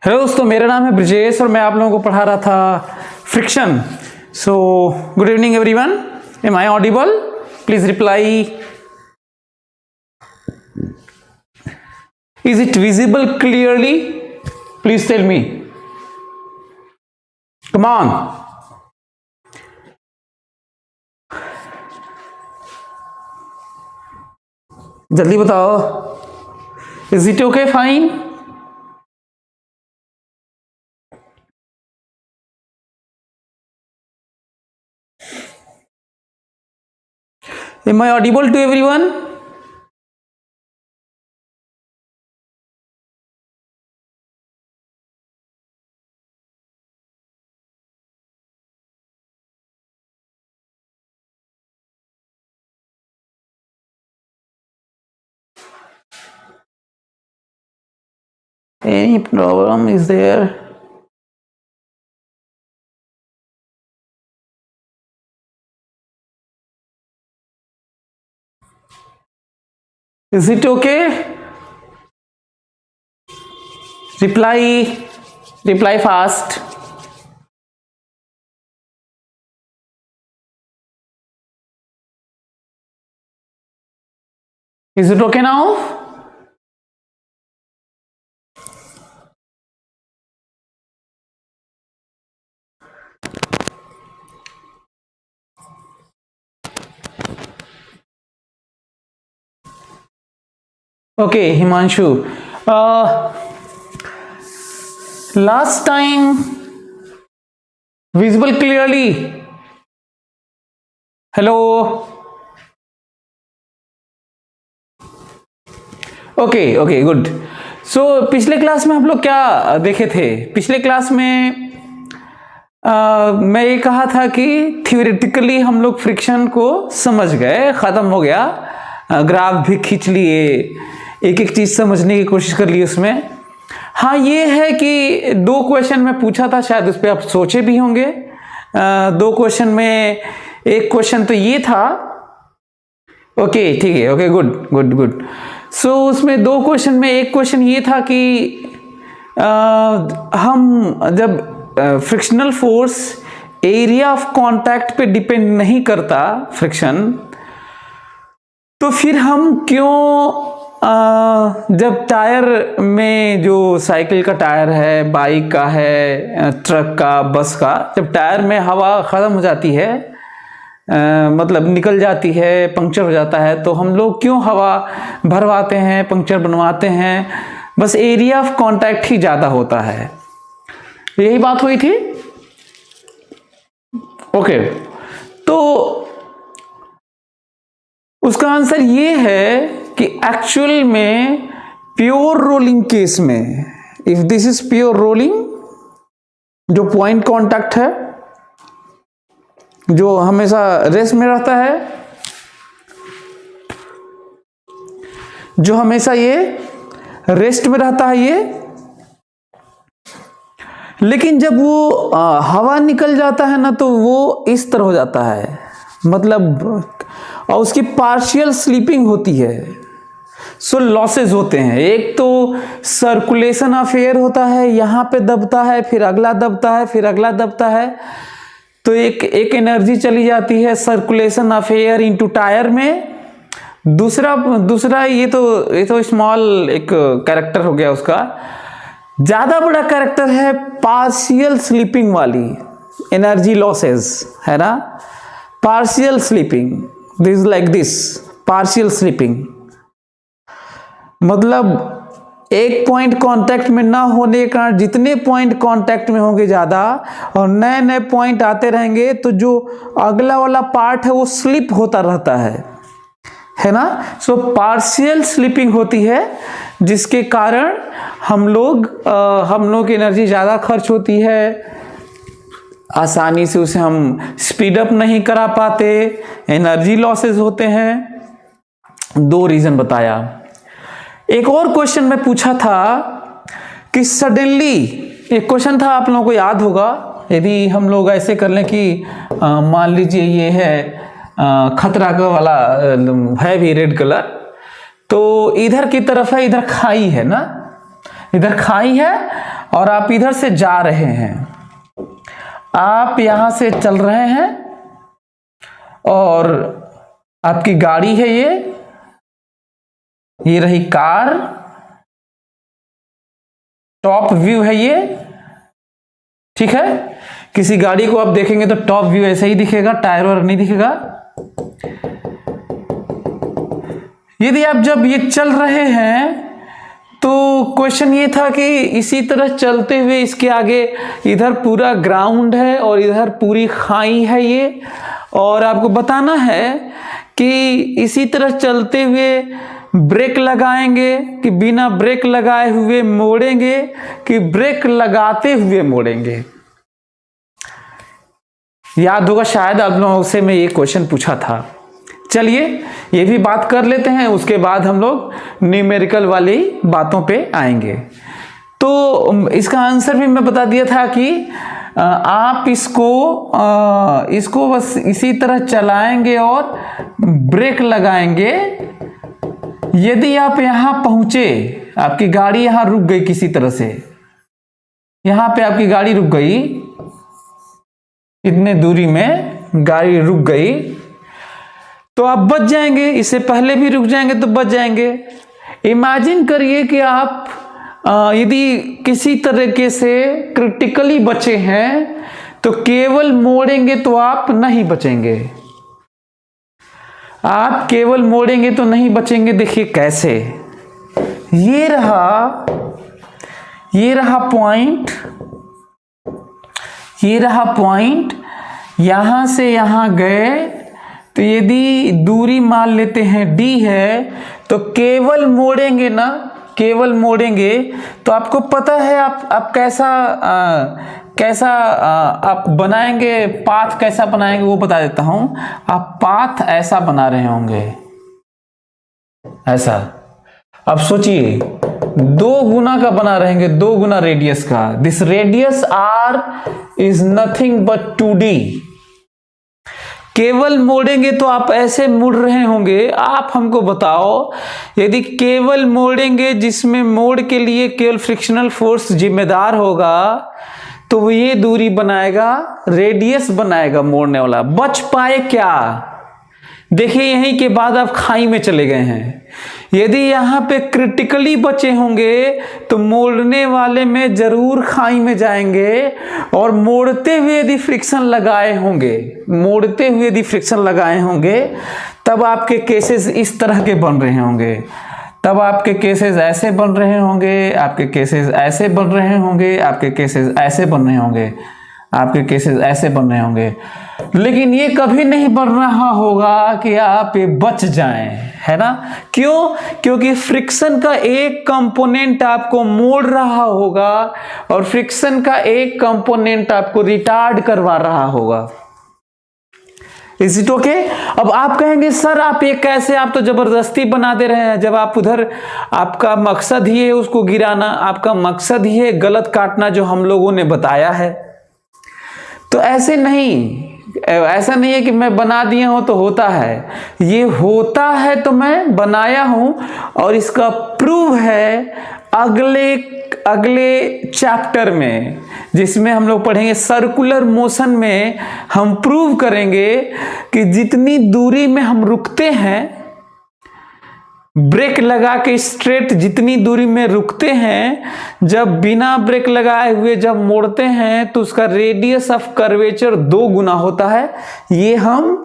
Hello दोस्तों, मेरा नाम है ब्रिजेश और मैं आप लोगों को पढ़ा रहा था friction. So good evening everyone, am I audible? Please reply. Is it visible clearly? Please tell me, come on. जल्दी बताओ। Is it okay? Fine. Am I audible to everyone? Any problem is there? Is it okay? Reply fast. Is it okay now? Okay, Himanshu. Last time, visible clearly? Hello? Okay, good. So पिछले class में हम लोग क्या देखे थे? पिछले class में मैं ये कहा था कि थियोरेटिकली हम लोग फ्रिक्शन को समझ गए, खत्म हो गया, ग्राफ भी खींच लिए, एक एक चीज समझने की कोशिश कर ली उसमें। हाँ, ये है कि दो क्वेश्चन मैं पूछा था, शायद उस पर आप सोचे भी होंगे। दो क्वेश्चन में एक क्वेश्चन तो ये था। ओके, ठीक है, ओके, गुड। सो उसमें दो क्वेश्चन में एक क्वेश्चन ये था कि हम जब frictional force area of contact पे डिपेंड नहीं करता फ्रिक्शन, तो फिर हम क्यों जब टायर में, जो साइकिल का टायर है, बाइक का है, ट्रक का, बस का, जब टायर में हवा ख़त्म हो जाती है, मतलब निकल जाती है, पंक्चर हो जाता है, तो हम लोग क्यों हवा भरवाते हैं, पंक्चर बनवाते हैं? बस एरिया ऑफ कांटेक्ट ही ज़्यादा होता है। यही बात हुई थी। ओके, तो उसका आंसर ये है कि एक्चुअल में प्योर रोलिंग केस में, if this is pure rolling, जो पॉइंट कांटेक्ट है, जो हमेशा रेस्ट में रहता है, जो हमेशा ये रेस्ट में रहता है ये, लेकिन जब वो हवा निकल जाता है ना, तो वो इस तरह हो जाता है, मतलब, और उसकी पार्शियल स्लीपिंग होती है। सो लॉसेस होते हैं। एक तो सर्कुलेशन ऑफ एयर होता है, यहाँ पे दबता है, फिर अगला दबता है, फिर अगला दबता है, तो एक एनर्जी चली जाती है circulation of air into tyre में। दूसरा ये तो स्मॉल एक कैरेक्टर हो गया उसका। ज्यादा बड़ा कैरेक्टर है पार्शियल स्लीपिंग वाली एनर्जी लॉसेस, है ना? Partial sleeping, this like this, partial sleeping, मतलब एक पॉइंट कांटेक्ट में ना होने के कारण जितने पॉइंट कांटेक्ट में होंगे ज्यादा, और नए नए पॉइंट आते रहेंगे, तो जो अगला वाला पार्ट है वो स्लिप होता रहता है ना? सो पार्शियल स्लीपिंग होती है, जिसके कारण हम लोग की एनर्जी ज्यादा खर्च होती है, आसानी से उसे हम स्पीड अप नहीं करा पाते, एनर्जी लॉसेस होते हैं। दो रीजन बताया। एक और क्वेश्चन मैं पूछा था कि सडनली, एक क्वेश्चन था, आप लोगों को याद होगा, यदि हम लोग ऐसे कर लें कि मान लीजिए ये है खतरा का वाला है भी रेड कलर, तो इधर की तरफ है, इधर खाई है ना, इधर खाई है और आप इधर से जा रहे हैं, आप यहां से चल रहे हैं और आपकी गाड़ी है, ये रही कार, टॉप व्यू है ये, ठीक है। किसी गाड़ी को आप देखेंगे तो टॉप व्यू ऐसे ही दिखेगा, टायर वायर नहीं दिखेगा। यदि आप जब ये चल रहे हैं तो क्वेश्चन ये था कि इसी तरह चलते हुए इसके आगे इधर पूरा ग्राउंड है और इधर पूरी खाई है ये, और आपको बताना है कि इसी तरह चलते हुए ब्रेक लगाएंगे कि बिना ब्रेक लगाए हुए मोड़ेंगे कि ब्रेक लगाते हुए मोड़ेंगे। याद होगा शायद आप लोगों से मैं ये क्वेश्चन पूछा था। चलिए ये भी बात कर लेते हैं, उसके बाद हम लोग न्यूमेरिकल वाली बातों पे आएंगे। तो इसका आंसर भी मैं बता दिया था कि आप इसको बस इसी तरह चलाएंगे और ब्रेक लगाएंगे। यदि आप यहां पहुंचे, आपकी गाड़ी यहां रुक गई किसी तरह से, यहां पे आपकी गाड़ी रुक गई, इतने दूरी में गाड़ी रुक गई, तो आप बच जाएंगे। इससे पहले भी रुक जाएंगे तो बच जाएंगे। इमेजिन करिए कि आप यदि किसी तरीके से क्रिटिकली बचे हैं तो केवल मोड़ेंगे तो आप नहीं बचेंगे, आप केवल मोड़ेंगे तो नहीं बचेंगे। देखिए कैसे, ये रहा पॉइंट, ये रहा पॉइंट, यहां से यहां गए तो यदि दूरी मान लेते हैं d है तो केवल मोड़ेंगे ना, केवल मोड़ेंगे तो आपको पता है आप कैसा आप बनाएंगे, पाथ कैसा बनाएंगे वो बता देता हूं। आप पाथ ऐसा बना रहे होंगे, ऐसा। अब सोचिए 2 गुना का बना रहेंगे, 2 गुना रेडियस का। This radius r is nothing but 2d। केवल मोड़ेंगे तो आप ऐसे मुड़ रहे होंगे। आप हमको बताओ, यदि केवल मोड़ेंगे जिसमें मोड़ के लिए केवल फ्रिक्शनल फोर्स जिम्मेदार होगा तो वो ये दूरी बनाएगा, रेडियस बनाएगा मोड़ने वाला। बच पाए क्या? देखिए यहीं के बाद आप खाई में चले गए हैं। यदि यहाँ पे क्रिटिकली बचे होंगे तो मोड़ने वाले में जरूर खाई में जाएंगे, और मोड़ते हुए यदि फ्रिक्शन लगाए होंगे, मोड़ते हुए यदि फ्रिक्शन लगाए होंगे तब आपके केसेस इस तरह के बन रहे होंगे, तब आपके केसेस ऐसे बन रहे होंगे, आपके केसेस ऐसे बन रहे होंगे, आपके केसेस ऐसे बन रहे होंगे, आपके केसेस ऐसे बन रहे होंगे। लेकिन ये कभी नहीं बन रहा होगा कि आप ये बच जाएं, है ना? क्यों? क्योंकि फ्रिक्शन का एक कंपोनेंट आपको मोड़ रहा होगा और फ्रिक्शन का एक कंपोनेंट आपको रिटार्ड करवा रहा होगा। Is it okay? अब आप कहेंगे सर आप ये कैसे, आप तो जबरदस्ती बना दे रहे हैं, जब आप उधर आपका मकसद ही है उसको गिराना, आपका मकसद ही है गलत काटना जो हम लोगों ने बताया है। तो ऐसे नहीं, ऐसा नहीं है कि मैं बना दिया हूं तो होता है, ये होता है तो मैं बनाया हूं, और इसका प्रूव है अगले चैप्टर में, जिसमें हम लोग पढ़ेंगे सर्कुलर मोशन में। हम प्रूव करेंगे कि जितनी दूरी में हम रुकते हैं, ब्रेक लगा के स्ट्रेट जितनी दूरी में रुकते हैं, जब बिना ब्रेक लगाए हुए जब मोड़ते हैं तो उसका रेडियस ऑफ कर्वेचर 2 गुना होता है। ये हम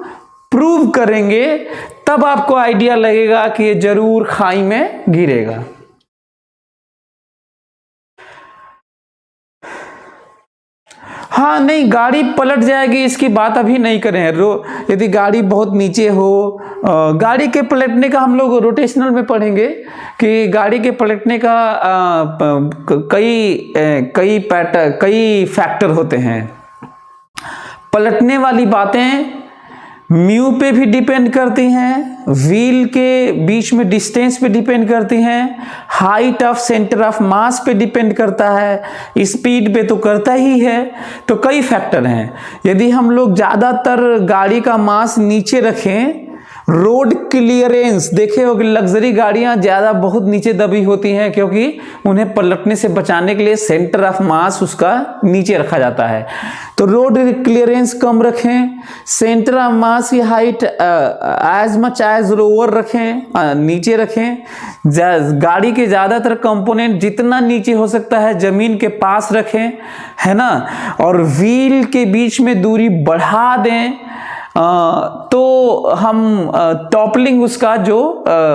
प्रूव करेंगे, तब आपको आइडिया लगेगा कि ये जरूर खाई में गिरेगा। हाँ नहीं, गाड़ी पलट जाएगी इसकी बात अभी नहीं करें। यदि गाड़ी बहुत नीचे हो, गाड़ी के पलटने का हम लोग रोटेशनल में पढ़ेंगे कि गाड़ी के पलटने का कई फैक्टर होते हैं। पलटने वाली बातें म्यू पे भी डिपेंड करती हैं, व्हील के बीच में डिस्टेंस पे डिपेंड करती हैं, हाइट ऑफ सेंटर ऑफ मास पे डिपेंड करता है, स्पीड पे तो करता ही है। तो कई फैक्टर हैं। यदि हम लोग ज़्यादातर गाड़ी का मास नीचे रखें रोड क्लियरेंस, देखे होगे लग्जरी गाड़ियां ज्यादा बहुत नीचे दबी होती हैं क्योंकि उन्हें पलटने से बचाने के लिए सेंटर ऑफ मास उसका नीचे रखा जाता है। तो रोड क्लियरेंस कम रखें, सेंटर ऑफ मास की height as much as lower रखें, नीचे रखें। गाड़ी के ज्यादातर कंपोनेंट जितना नीचे हो सकता है जमीन के पास रखें, है ना। और व्हील के बीच में दूरी बढ़ा दें, तो हम टॉपलिंग उसका जो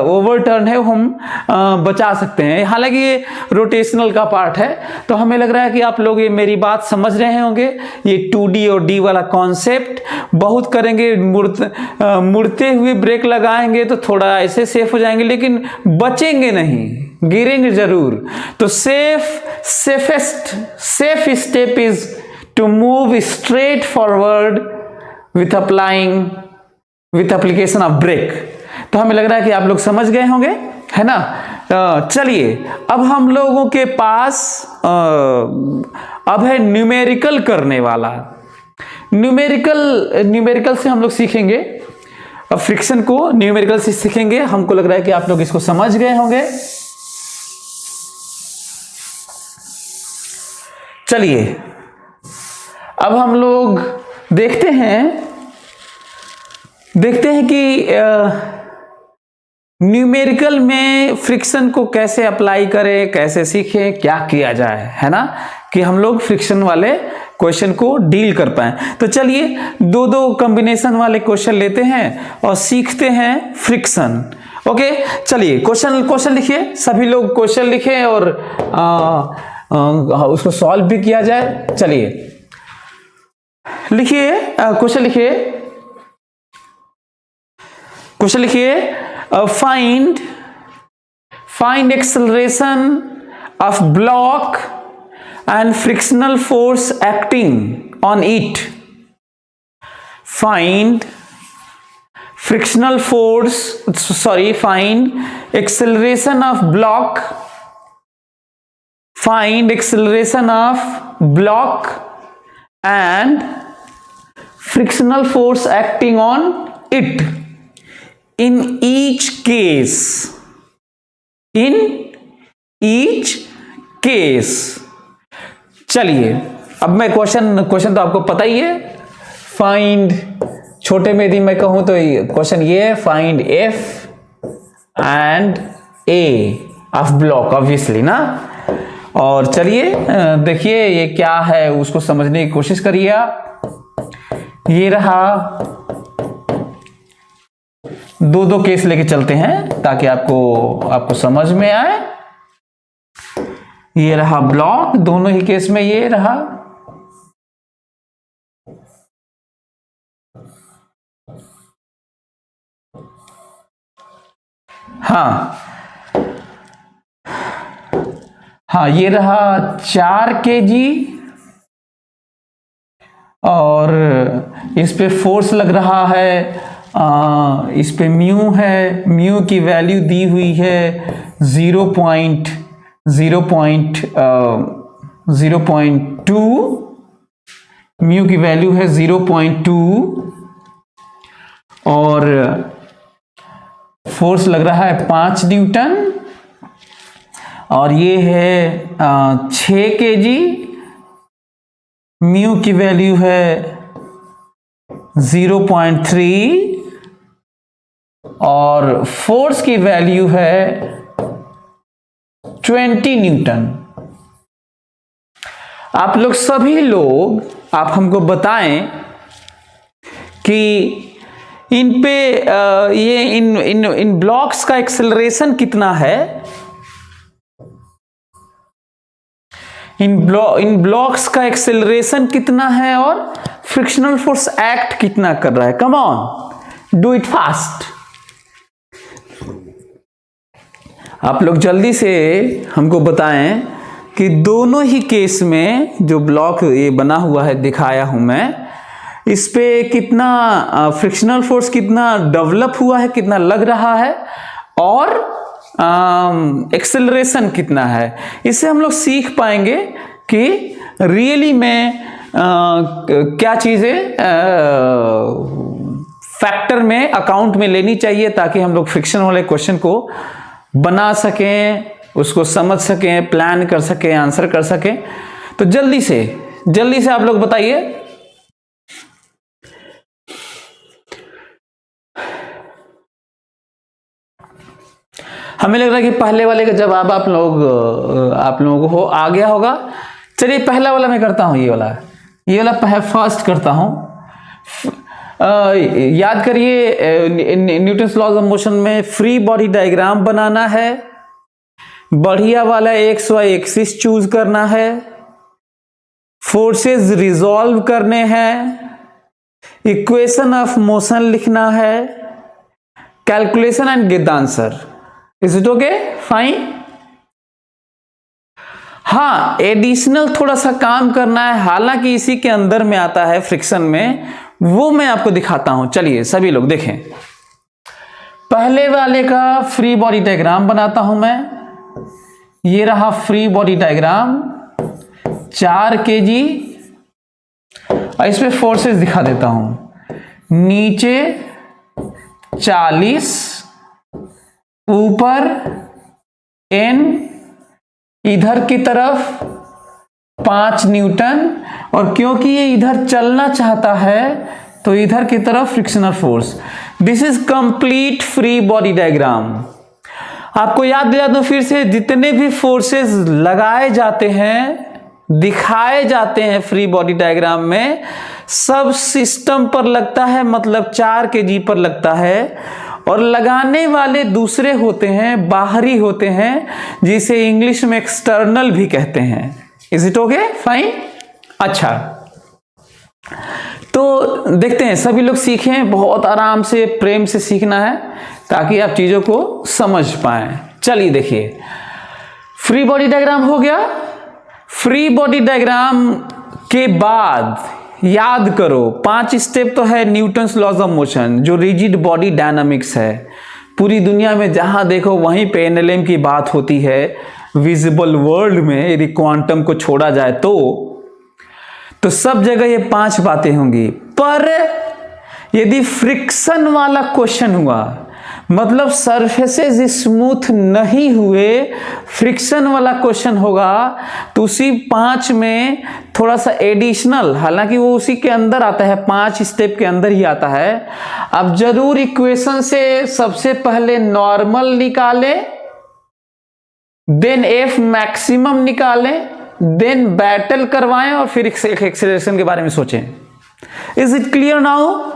ओवरटर्न है वो हम बचा सकते हैं। हालांकि ये रोटेशनल का पार्ट है, तो हमें लग रहा है कि आप लोग ये मेरी बात समझ रहे होंगे। ये 2D और D वाला कॉन्सेप्ट बहुत करेंगे, मुड़ते हुए ब्रेक लगाएंगे तो थोड़ा ऐसे सेफ हो जाएंगे, लेकिन बचेंगे नहीं, गिरेंगे जरूर। तो safe step is to move straight forward with application of brake. तो हमें लग रहा है कि आप लोग समझ गए होंगे, है ना। चलिए अब हम लोगों के पास अब है न्यूमेरिकल करने वाला। न्यूमेरिकल से हम लोग सीखेंगे, अब फ्रिक्शन को न्यूमेरिकल से सीखेंगे। हमको लग रहा है कि आप लोग इसको समझ गए होंगे। चलिए अब हम लोग देखते हैं कि न्यूमेरिकल में फ्रिक्शन को कैसे अप्लाई करें, कैसे सीखें, क्या किया जाए, है ना, कि हम लोग फ्रिक्शन वाले क्वेश्चन को डील कर पाए। तो चलिए दो कॉम्बिनेशन वाले क्वेश्चन लेते हैं और सीखते हैं फ्रिक्शन। ओके, चलिए क्वेश्चन लिखिए, सभी लोग क्वेश्चन लिखें और उसको सॉल्व भी किया जाए। चलिए लिखिए, क्वेश्चन लिखिए, find acceleration of block and frictional force acting on it. Find acceleration of block, and frictional force acting on it in each case. चलिए अब मैं क्वेश्चन तो आपको पता ही है। फाइंड, छोटे में यदि मैं कहूं तो क्वेश्चन ये है, find F and A of block, obviously ना। और चलिए देखिए ये क्या है उसको समझने की कोशिश करिए आप। ये रहा, दो केस लेके चलते हैं ताकि आपको समझ में आए। ये रहा ब्लॉक, दोनों ही केस में ये रहा। हाँ, ये रहा 4 kg और इस पे फोर्स लग रहा है, इस पे म्यू है, म्यू की वैल्यू दी हुई है 0.2, म्यू की वैल्यू है 0.2 और फोर्स लग रहा है 5 न्यूटन और ये है 6 kg, म्यू की वैल्यू है 0.3 और फोर्स की वैल्यू है 20 न्यूटन। आप लोग सभी लोग आप हमको बताएं कि इन पे ये इन ब्लॉक्स का एक्सेलरेशन कितना है, इन ब्लॉक्स का एक्सेलरेशन कितना है और फ्रिक्शनल फोर्स एक्ट कितना कर रहा है। Come on, do it fast. आप लोग जल्दी से हमको बताएं कि दोनों ही केस में जो ब्लॉक ये बना हुआ है दिखाया हूं मैं, इस पे कितना फ्रिक्शनल फोर्स कितना डेवलप हुआ है, कितना लग रहा है और एक्सेलरेशन कितना है। इससे हम लोग सीख पाएंगे कि रियली में क्या चीजें फैक्टर में अकाउंट में लेनी चाहिए ताकि हम लोग फ्रिक्शन वाले क्वेश्चन को बना सकें, उसको समझ सकें, प्लान कर सकें, आंसर कर सकें। तो जल्दी से आप लोग बताइए। हमें लग रहा है कि पहले वाले का जवाब आप लोगों को आ गया होगा। चलिए पहला वाला मैं करता हूं, ये वाला फर्स्ट करता हूं। याद करिए न्यूटन्स लॉज ऑफ मोशन में फ्री बॉडी डायग्राम बनाना है, बढ़िया वाला एक्स वाई एक्सिस चूज करना है, फोर्सेस रिजॉल्व करने हैं, इक्वेशन ऑफ मोशन लिखना है, calculation and get the answer. Is it okay? Fine. हाँ, एडिशनल थोड़ा सा काम करना है, हालांकि इसी के अंदर में आता है फ्रिक्शन में, वो मैं आपको दिखाता हूं। चलिए सभी लोग देखें। पहले वाले का फ्री बॉडी डायग्राम बनाता हूं मैं। ये रहा फ्री बॉडी डायग्राम, 4 kg, और इसमें फोर्सेस दिखा देता हूं। नीचे 40, ऊपर n, इधर की तरफ 5 न्यूटन, और क्योंकि ये इधर चलना चाहता है तो इधर की तरफ frictional force. This is complete free body diagram. आपको याद दिला दूं फिर से, जितने भी फोर्सेस लगाए जाते हैं, दिखाए जाते हैं फ्री बॉडी डायग्राम में, सब सिस्टम पर लगता है, मतलब 4 kg पर लगता है, और लगाने वाले दूसरे होते हैं, बाहरी होते हैं, जिसे इंग्लिश में एक्सटर्नल भी कहते हैं। Is it okay? फाइन। अच्छा, तो देखते हैं, सभी लोग सीखें, बहुत आराम से प्रेम से सीखना है ताकि आप चीजों को समझ पाएं। चलिए देखिए, फ्री बॉडी डायग्राम हो गया। फ्री बॉडी डायग्राम के बाद याद करो 5 स्टेप तो है न्यूटन्स लॉज ऑफ मोशन, जो रिजिड बॉडी डायनामिक्स है। पूरी दुनिया में जहां देखो वहीं पे एनएलएम की बात होती है। विजिबल वर्ल्ड में यदि क्वांटम को छोड़ा जाए तो सब जगह ये 5 बातें होंगी। पर यदि फ्रिक्शन वाला क्वेश्चन हुआ, मतलब सरफेसेस स्मूथ नहीं हुए, फ्रिक्शन वाला क्वेश्चन होगा, तो उसी 5 में थोड़ा सा एडिशनल, हालांकि वो उसी के अंदर आता है, 5 स्टेप के अंदर ही आता है। अब जरूर इक्वेशन से सबसे पहले नॉर्मल निकालें, देन एफ मैक्सिमम निकालें, देन बैटल करवाएं, और फिर एक्सेलरेशन के बारे में सोचें। Is it clear now?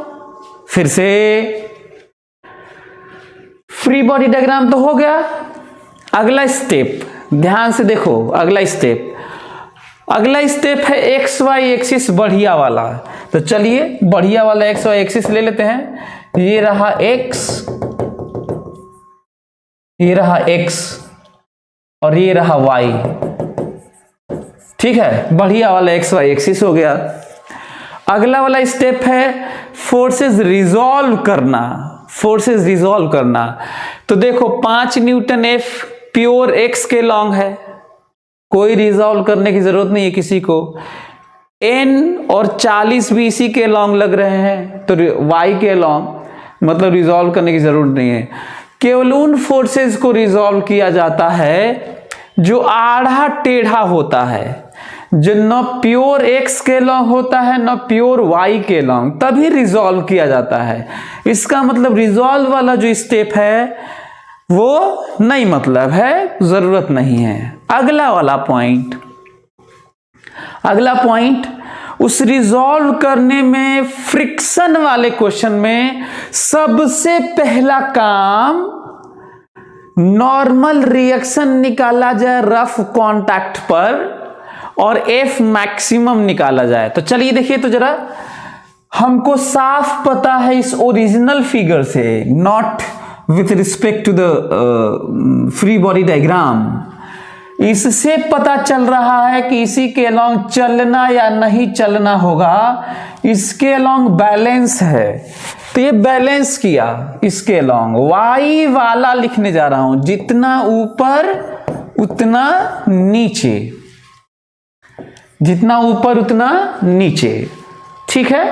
फिर से फ्री बॉडी डायग्राम तो हो गया। अगला स्टेप ध्यान से देखो, अगला स्टेप है एक्स वाई एक्सिस बढ़िया वाला। तो चलिए बढ़िया वाला एक्स वाई एक्सिस ले लेते हैं। ये रहा एक्स, ये रहा एक्स, और ये रहा वाई। ठीक है, बढ़िया वाला एक्स वाई एक्सिस हो गया। अगला वाला स्टेप है फोर्सेस रिजॉल्व करना। तो देखो 5 न्यूटन एफ प्योर एक्स के लॉन्ग है, कोई रिजॉल्व करने की जरूरत नहीं है किसी को। n और 40 भी इसी के लॉन्ग लग रहे हैं, तो y के लॉन्ग, मतलब रिजॉल्व करने की जरूरत नहीं है। केवल उन फोर्सेस को रिजॉल्व किया जाता है जो आधा टेढ़ा होता है, जो न प्योर एक्स के लॉन्ग होता है न प्योर वाई के लॉन्ग, तभी रिजॉल्व किया जाता है। इसका मतलब रिजॉल्व वाला जो स्टेप है वो नहीं मतलब है, जरूरत नहीं है। अगला पॉइंट, उस रिजॉल्व करने में फ्रिक्शन वाले क्वेश्चन में सबसे पहला काम नॉर्मल रिएक्शन निकाला जाए रफ कांटेक्ट पर, और एफ मैक्सिमम निकाला जाए। तो चलिए देखिए, तो जरा हमको साफ पता है इस ओरिजिनल फिगर से, not with respect to the free body diagram, इससे पता चल रहा है कि इसी के अलोंग चलना या नहीं चलना होगा। इसके अलोंग बैलेंस है, तो ये बैलेंस किया इसके अलोंग। वाई वाला लिखने जा रहा हूं, जितना ऊपर उतना नीचे, जितना ऊपर उतना नीचे। ठीक है,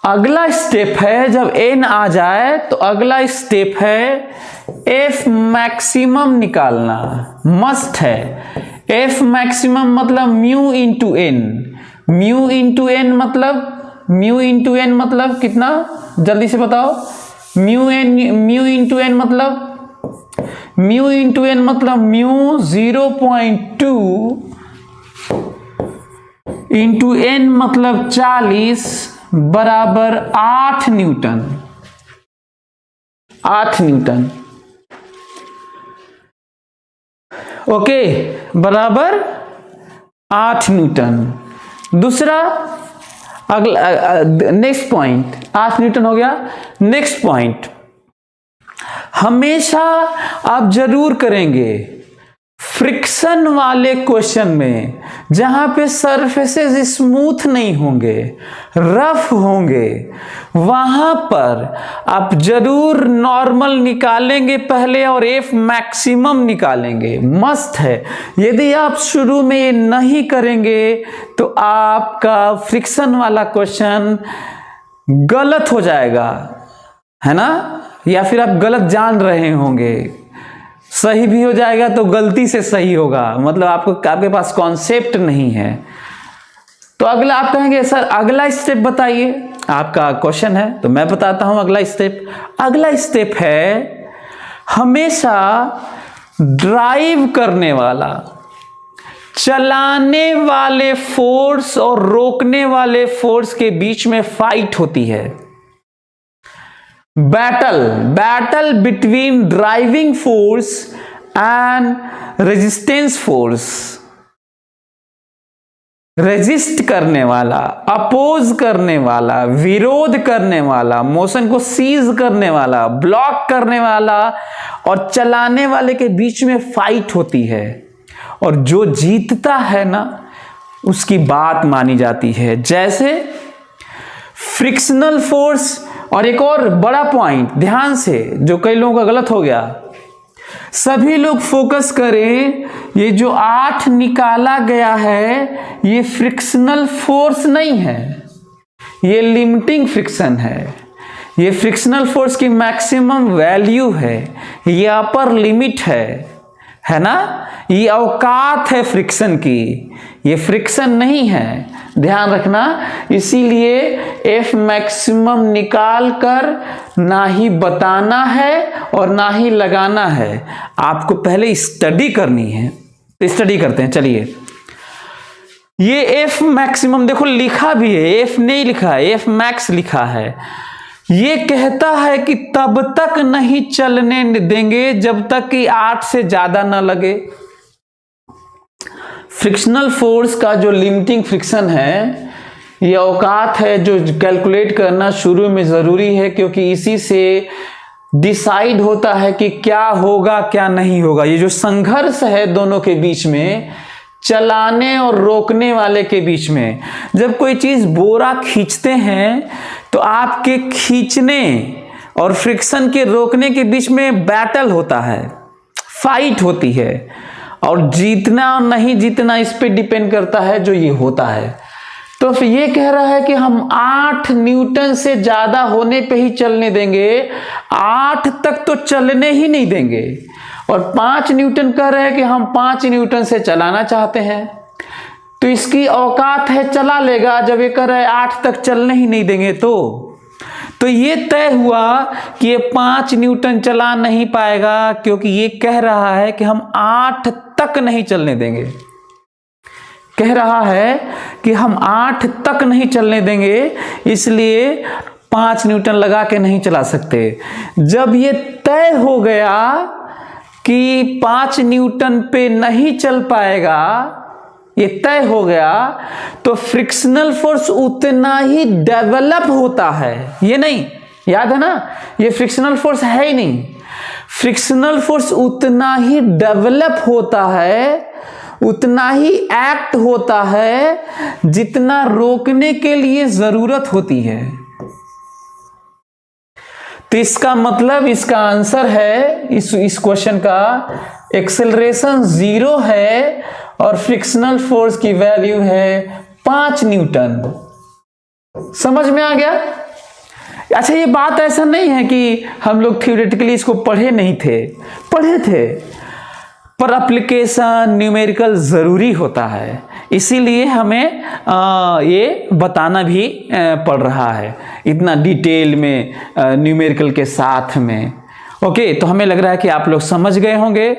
अगला स्टेप है, जब n आ जाए तो अगला स्टेप है F मैक्सिमम निकालना, मस्ट है। F मैक्सिमम मतलब mu into N. Mu into N मतलब कितना, जल्दी से बताओ। म्यू इंटू एन मतलब म्यू 0.2 इंटू एन मतलब 40 बराबर 8 न्यूटन। 8 न्यूटन, ओके, बराबर 8 न्यूटन। दूसरा, अगला नेक्स्ट पॉइंट, 8 न्यूटन हो गया। नेक्स्ट पॉइंट, हमेशा आप जरूर करेंगे फ्रिक्शन वाले क्वेश्चन में, जहां पे सरफेसेस स्मूथ नहीं होंगे, रफ होंगे, वहां पर आप जरूर नॉर्मल निकालेंगे पहले और एफ मैक्सिमम निकालेंगे, मस्ट है। यदि आप शुरू में ये नहीं करेंगे तो आपका फ्रिक्शन वाला क्वेश्चन गलत हो जाएगा, है ना, या फिर आप गलत जान रहे होंगे। सही भी हो जाएगा तो गलती से सही होगा, मतलब आपके पास कॉन्सेप्ट नहीं है। तो अगला आप कहेंगे सर अगला स्टेप बताइए, आपका क्वेश्चन है तो मैं बताता हूं अगला स्टेप। अगला स्टेप है हमेशा ड्राइव करने वाला, चलाने वाले फोर्स और रोकने वाले फोर्स के बीच में फाइट होती है। Battle between driving force and resistance force. Resist करने वाला, अपोज करने वाला, विरोध करने वाला, मोशन को सीज करने वाला, ब्लॉक करने वाला और चलाने वाले के बीच में फाइट होती है, और जो जीतता है ना उसकी बात मानी जाती है। जैसे फ्रिक्शनल फोर्स। और एक और बड़ा पॉइंट ध्यान से, जो कई लोगों का गलत हो गया, सभी लोग फोकस करें, ये जो 8 निकाला गया है ये फ्रिक्शनल फोर्स नहीं है, ये लिमिटिंग फ्रिक्शन है। ये फ्रिक्शनल फोर्स की मैक्सिमम वैल्यू है, ये अपर लिमिट है ना, ये औकात है फ्रिक्शन की, ये फ्रिक्शन नहीं है, ध्यान रखना। इसीलिए एफ मैक्सिमम निकाल कर ना ही बताना है और ना ही लगाना है, आपको पहले स्टडी करनी है। स्टडी करते हैं, चलिए। ये एफ मैक्सिमम देखो लिखा भी है, एफ नहीं लिखा है, एफ मैक्स लिखा है। ये कहता है कि तब तक नहीं चलने देंगे जब तक कि 8 से ज्यादा ना लगे। फ्रिक्शनल फोर्स का जो लिमिटिंग फ्रिक्शन है, ये औकात है जो कैलकुलेट करना शुरू में जरूरी है, क्योंकि इसी से डिसाइड होता है कि क्या होगा क्या नहीं होगा। ये जो संघर्ष है दोनों के बीच में, चलाने और रोकने वाले के बीच में, जब कोई चीज बोरा खींचते हैं तो आपके खींचने और फ्रिक्शन के रोकने के बीच में बैटल होता है, फाइट होती है, और जीतना और नहीं जीतना इस पे डिपेंड करता है जो ये होता है। तो फिर ये कह रहा है कि हम 8 न्यूटन से ज्यादा होने पे ही चलने देंगे, 8 तक तो चलने ही नहीं देंगे। और 5 न्यूटन कह रहे हैं कि हम 5 न्यूटन से चलाना चाहते हैं, तो इसकी औकात है चला लेगा। जब ये कह रहा है 8 तक चलने ही नहीं देंगे तो ये तय हुआ कि ये 5 न्यूटन चला नहीं पाएगा, क्योंकि ये कह रहा है कि हम 8 तक नहीं चलने देंगे। कह रहा है कि हम 8 तक नहीं चलने देंगे, इसलिए 5 न्यूटन लगा के नहीं चला सकते। जब ये तय हो गया कि 5 न्यूटन पे नहीं चल पाएगा, ये तय हो गया, तो फ्रिक्शनल फोर्स उतना ही डेवलप होता है। ये नहीं, याद है ना, ये फ्रिक्शनल फोर्स है ही नहीं। फ्रिक्शनल फोर्स उतना ही डेवलप होता है, उतना ही एक्ट होता है जितना रोकने के लिए जरूरत होती है। तो इसका मतलब, इसका आंसर है इस क्वेश्चन का, एक्सेलरेशन 0 है और फ्रिक्शनल फोर्स की वैल्यू है 5 न्यूटन। समझ में आ गया? अच्छा, ये बात ऐसा नहीं है कि हम लोग थ्योरेटिकली इसको पढ़े नहीं थे, पढ़े थे, पर एप्लीकेशन न्यूमेरिकल ज़रूरी होता है, इसीलिए हमें ये बताना भी पड़ रहा है इतना डिटेल में न्यूमेरिकल के साथ में। ओके, तो हमें लग रहा है कि आप लोग समझ गए होंगे।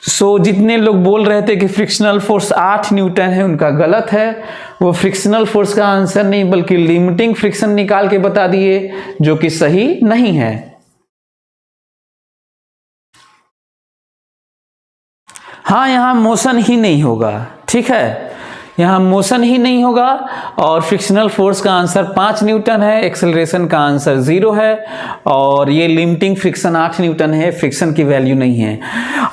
सो जितने लोग बोल रहे थे कि फ्रिक्शनल फोर्स 8 न्यूटन है, उनका गलत है। वो फ्रिक्शनल फोर्स का आंसर नहीं बल्कि लिमिटिंग फ्रिक्शन निकाल के बता दिए, जो कि सही नहीं है। हाँ, यहाँ मोशन ही नहीं होगा, ठीक है, यहाँ मोशन ही नहीं होगा। और फ्रिक्शनल फोर्स का आंसर 5 न्यूटन है, एक्सेलरेशन का आंसर 0 है, और ये लिमिटिंग फ्रिक्शन 8 न्यूटन है, फ्रिक्शन की वैल्यू नहीं है।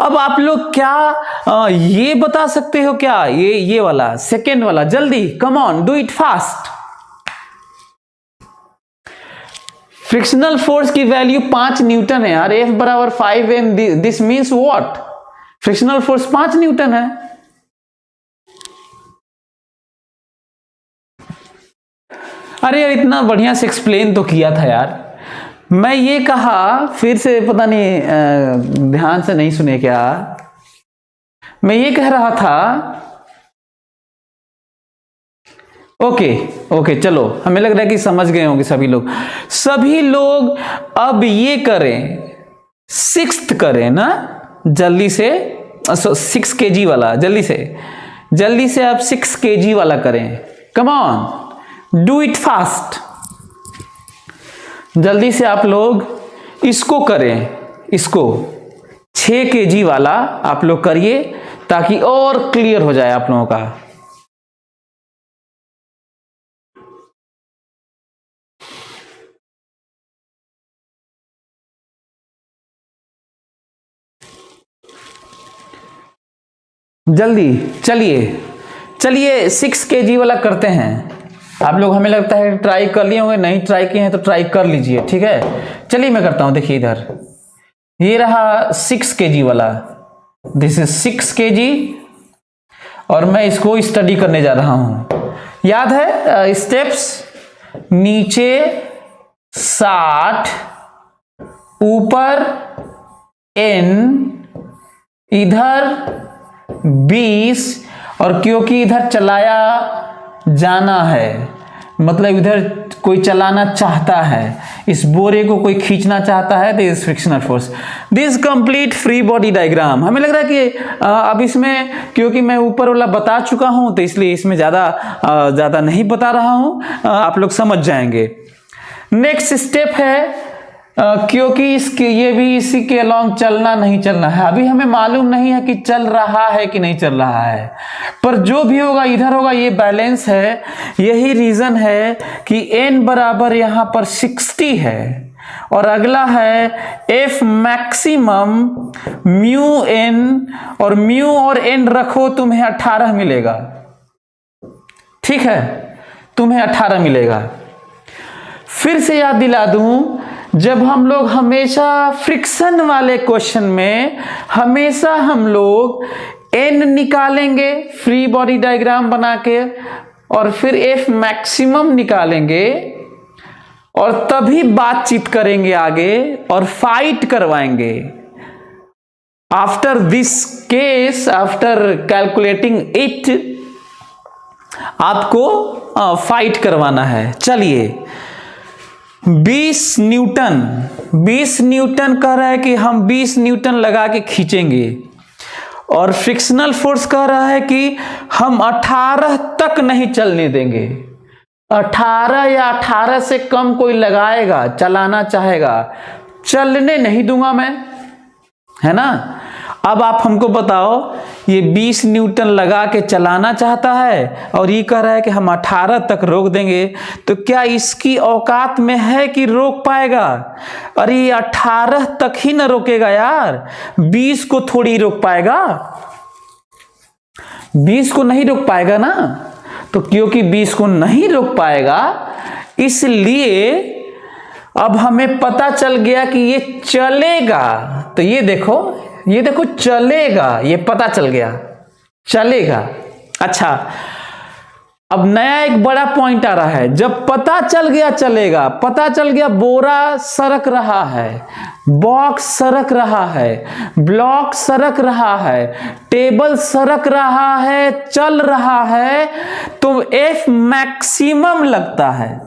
अब आप लोग क्या ये बता सकते हो क्या, ये वाला सेकेंड वाला, जल्दी come on do it fast. Frictional force की वैल्यू 5 न्यूटन है यार, F बराबर 5m, this means what, frictional force 5 Newton है। अरे यार, इतना बढ़िया से एक्सप्लेन तो किया था यार। मैं ये कहा, फिर से पता नहीं ध्यान से नहीं सुने क्या, मैं ये कह रहा था, ओके चलो, हमें लग रहा है कि समझ गए होंगे सभी लोग। अब ये करें, 6th करें ना, जल्दी से 6 kg वाला, जल्दी से आप 6 kg वाला करें। Come on do it fast, जल्दी से आप लोग इसको करें, इसको 6 kg वाला आप लोग करिए, ताकि और क्लियर हो जाए आप लोगों का। जल्दी चलिए 6 kg वाला करते हैं। आप लोग, हमें लगता है ट्राई कर लिए होंगे, नहीं ट्राई किए हैं तो ट्राई कर लीजिए, ठीक है। चलिए मैं करता हूं, देखिए इधर, ये रहा 6 kg वाला, दिस इज 6 kg, और मैं इसको स्टडी करने जा रहा हूं। याद है स्टेप्स, नीचे 60, ऊपर n, इधर 20, और क्योंकि इधर चलाया जाना है, मतलब इधर कोई चलाना चाहता है, इस बोरे को कोई खींचना चाहता है, this is frictional force. This complete free body diagram. हमें लग रहा है कि अब इसमें, क्योंकि मैं ऊपर वाला बता चुका हूं, तो इसलिए इसमें ज्यादा नहीं बता रहा हूं, आप लोग समझ जाएंगे। नेक्स्ट स्टेप है, क्योंकि ये भी इसी के अलोंग चलना नहीं चलना है, अभी हमें मालूम नहीं है कि चल रहा है कि नहीं चल रहा है, पर जो भी होगा इधर होगा, ये बैलेंस है। यही रीजन है कि n बराबर यहां पर 60 है, और अगला है F मैक्सिमम म्यू n, और म्यू और n रखो, तुम्हें 18 मिलेगा, ठीक है, तुम्हें 18 मिलेगा। फिर से याद दिला दूं, जब हम लोग हमेशा फ्रिक्शन वाले क्वेश्चन में हमेशा हम लोग n निकालेंगे फ्री बॉडी डायग्राम बना के, और फिर F मैक्सिमम निकालेंगे, और तभी बातचीत करेंगे आगे और फाइट करवाएंगे। After this case, after calculating it, आपको फाइट करवाना है। चलिए 20 न्यूटन कह रहा है कि हम 20 न्यूटन लगा के खींचेंगे, और फ्रिक्शनल फोर्स कह रहा है कि हम 18 तक नहीं चलने देंगे। 18 या 18 से कम कोई लगाएगा, चलाना चाहेगा, चलने नहीं दूंगा मैं, है ना। अब आप हमको बताओ, ये 20 न्यूटन लगा के चलाना चाहता है, और ये कह रहा है कि हम 18 तक रोक देंगे, तो क्या इसकी औकात में है कि रोक पाएगा? अरे ये 18 तक ही ना रोकेगा यार, 20 को थोड़ी रोक पाएगा, 20 को नहीं रोक पाएगा ना। तो क्योंकि 20 को नहीं रोक पाएगा, इसलिए अब हमें पता चल गया कि ये चलेगा। तो ये देखो चलेगा, ये पता चल गया, चलेगा। अच्छा, अब नया एक बड़ा पॉइंट आ रहा है, जब पता चल गया चलेगा, पता चल गया बोरा सरक रहा है, बॉक्स सरक रहा है, ब्लॉक सरक रहा है, टेबल सरक रहा है, चल रहा है, तो F मैक्सिमम लगता है।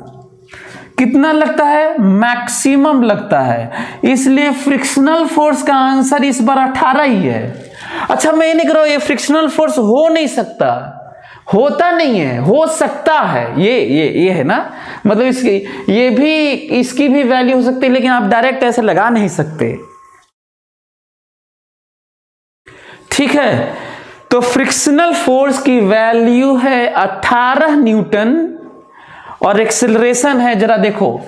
कितना लगता है? मैक्सिमम लगता है। इसलिए फ्रिक्शनल फोर्स का आंसर इस बार 18 ही है। अच्छा, मैं ये नहीं कह रहा हूं ये फ्रिक्शनल फोर्स हो नहीं सकता, होता नहीं है, हो सकता है, ये है ना, मतलब इसकी ये भी, इसकी भी वैल्यू हो सकती है, लेकिन आप डायरेक्ट ऐसे लगा नहीं सकते। ठीक है, तो फ्रिक्शनल फोर्स की वैल्यू है 18 न्यूटन और एक्सेलरेशन है, जरा देखो,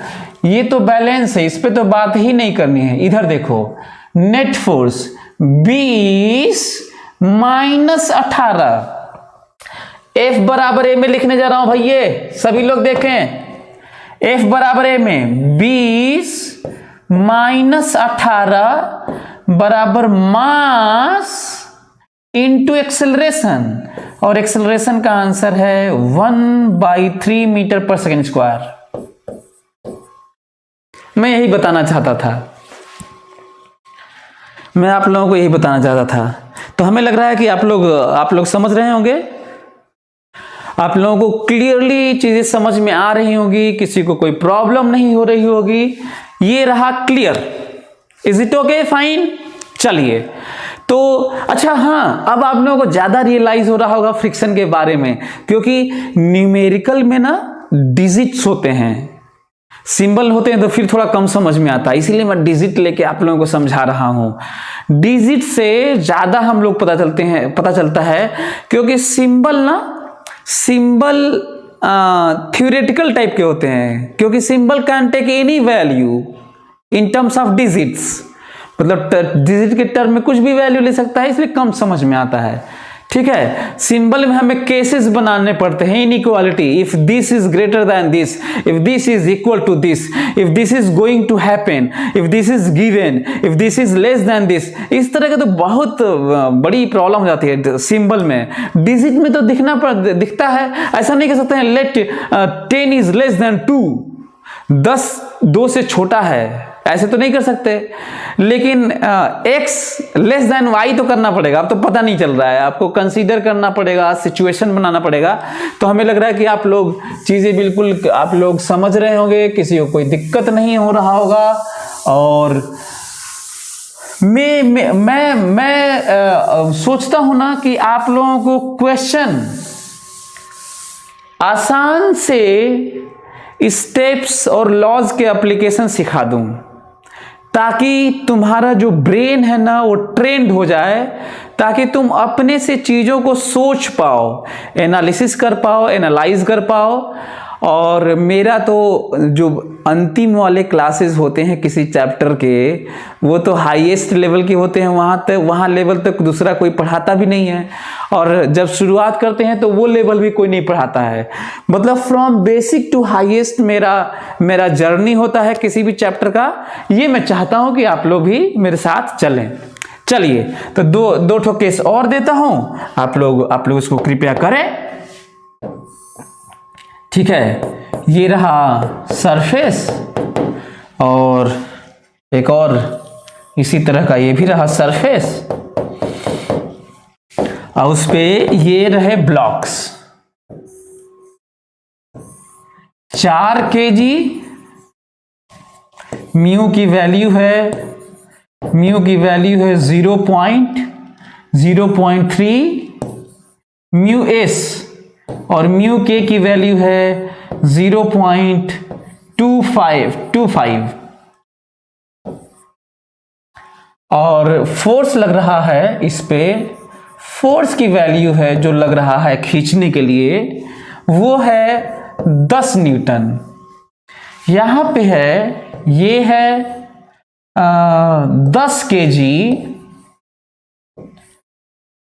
ये तो बैलेंस है, इस पे तो बात ही नहीं करनी है। इधर देखो, नेट फोर्स 20 माइनस 18, F बराबर ए में लिखने जा रहा हूं भाई, ये सभी लोग देखें, F बराबर ए में 20 माइनस 18 बराबर मास इंटू एक्सेलरेशन, और एक्सेलरेशन का आंसर है 1/3 मीटर पर सेकेंड स्क्वायर। मैं यही बताना चाहता था, मैं आप लोगों को यही बताना चाहता था। तो हमें लग रहा है कि आप लोग समझ रहे होंगे, आप लोगों को क्लियरली चीजें समझ में आ रही होगी, किसी को कोई प्रॉब्लम नहीं हो रही होगी। ये रहा clear, is it okay, fine. चलिए, तो अच्छा, हाँ, अब आप लोगों को ज्यादा रियलाइज हो रहा होगा फ्रिक्शन के बारे में, क्योंकि न्यूमेरिकल में ना डिजिट्स होते हैं, सिंबल होते हैं, तो फिर थोड़ा कम समझ में आता है, इसीलिए मैं डिजिट लेके आप लोगों को समझा रहा हूं। डिजिट से ज्यादा हम लोग पता चलता है, क्योंकि सिंबल थ्योरेटिकल टाइप के होते हैं, क्योंकि symbol can take any value in terms of digits, मतलब डिजिट के टर्म में कुछ भी वैल्यू ले सकता है, इसलिए कम समझ में आता है। ठीक है, सिंबल में हमें केसेस बनाने पड़ते हैं, inequality, if this is greater than this, if this is equal to this, if this is going to happen, if this is given, if this is less than this, इस तरह के तो बहुत बड़ी प्रॉब्लम हो जाती है सिंबल में। डिजिट में तो दिखता है, ऐसा नहीं कह सकते हैं लेट 10 इज लेस देन 2, 10 2 से छोटा है, ऐसे तो नहीं कर सकते, लेकिन x लेस देन y तो करना पड़ेगा। अब तो पता नहीं चल रहा है, आपको कंसीडर करना पड़ेगा, सिचुएशन बनाना पड़ेगा। तो हमें लग रहा है कि आप लोग चीजें बिल्कुल आप लोग समझ रहे होंगे, किसी को कोई दिक्कत नहीं हो रहा होगा। और मैं सोचता हूं ना कि आप लोगों को क्वेश्चन आसान से स्टेप्स और लॉज के एप्लीकेशन सिखा दूं, ताकि तुम्हारा जो ब्रेन है ना वो ट्रेंड हो जाए, ताकि तुम अपने से चीज़ों को सोच पाओ, एनालिसिस कर पाओ, एनालाइज कर पाओ। और मेरा तो जो अंतिम वाले क्लासेस होते हैं किसी चैप्टर के, वो तो हाईएस्ट लेवल के होते हैं, वहाँ लेवल तक दूसरा कोई पढ़ाता भी नहीं है। और जब शुरुआत करते हैं तो वो लेवल भी कोई नहीं पढ़ाता है, मतलब फ्रॉम बेसिक टू हाईएस्ट मेरा जर्नी होता है किसी भी चैप्टर का। ये मैं चाहता हूँ कि आप लोग भी मेरे साथ चलें। चलिए, तो दो ठो केस और देता हूँ, आप लोग इसको कृपया करें। ठीक है, ये रहा सरफेस, और एक और इसी तरह का ये भी रहा सरफेस, और उस पे ये रहे ब्लॉक्स। 4 kg म्यू की वैल्यू है 0.3 म्यू एस, और म्यू के की वैल्यू है 0.25, और फोर्स लग रहा है इस पे, फोर्स की वैल्यू है जो लग रहा है खींचने के लिए, वो है 10 न्यूटन। यहां पे है, ये है 10 kg,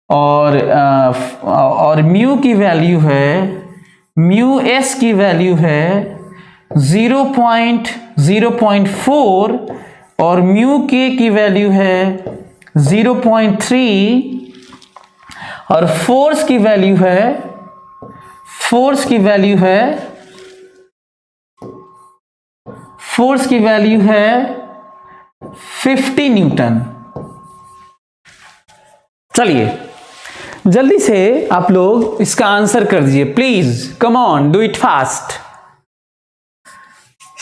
और म्यू की वैल्यू है, म्यू एस की वैल्यू है 0.4, और म्यू के की वैल्यू है 0.3, और फोर्स की वैल्यू है फोर्स की वैल्यू है 50 न्यूटन। चलिए जल्दी से आप लोग इसका आंसर कर दीजिए please, come on, do it fast.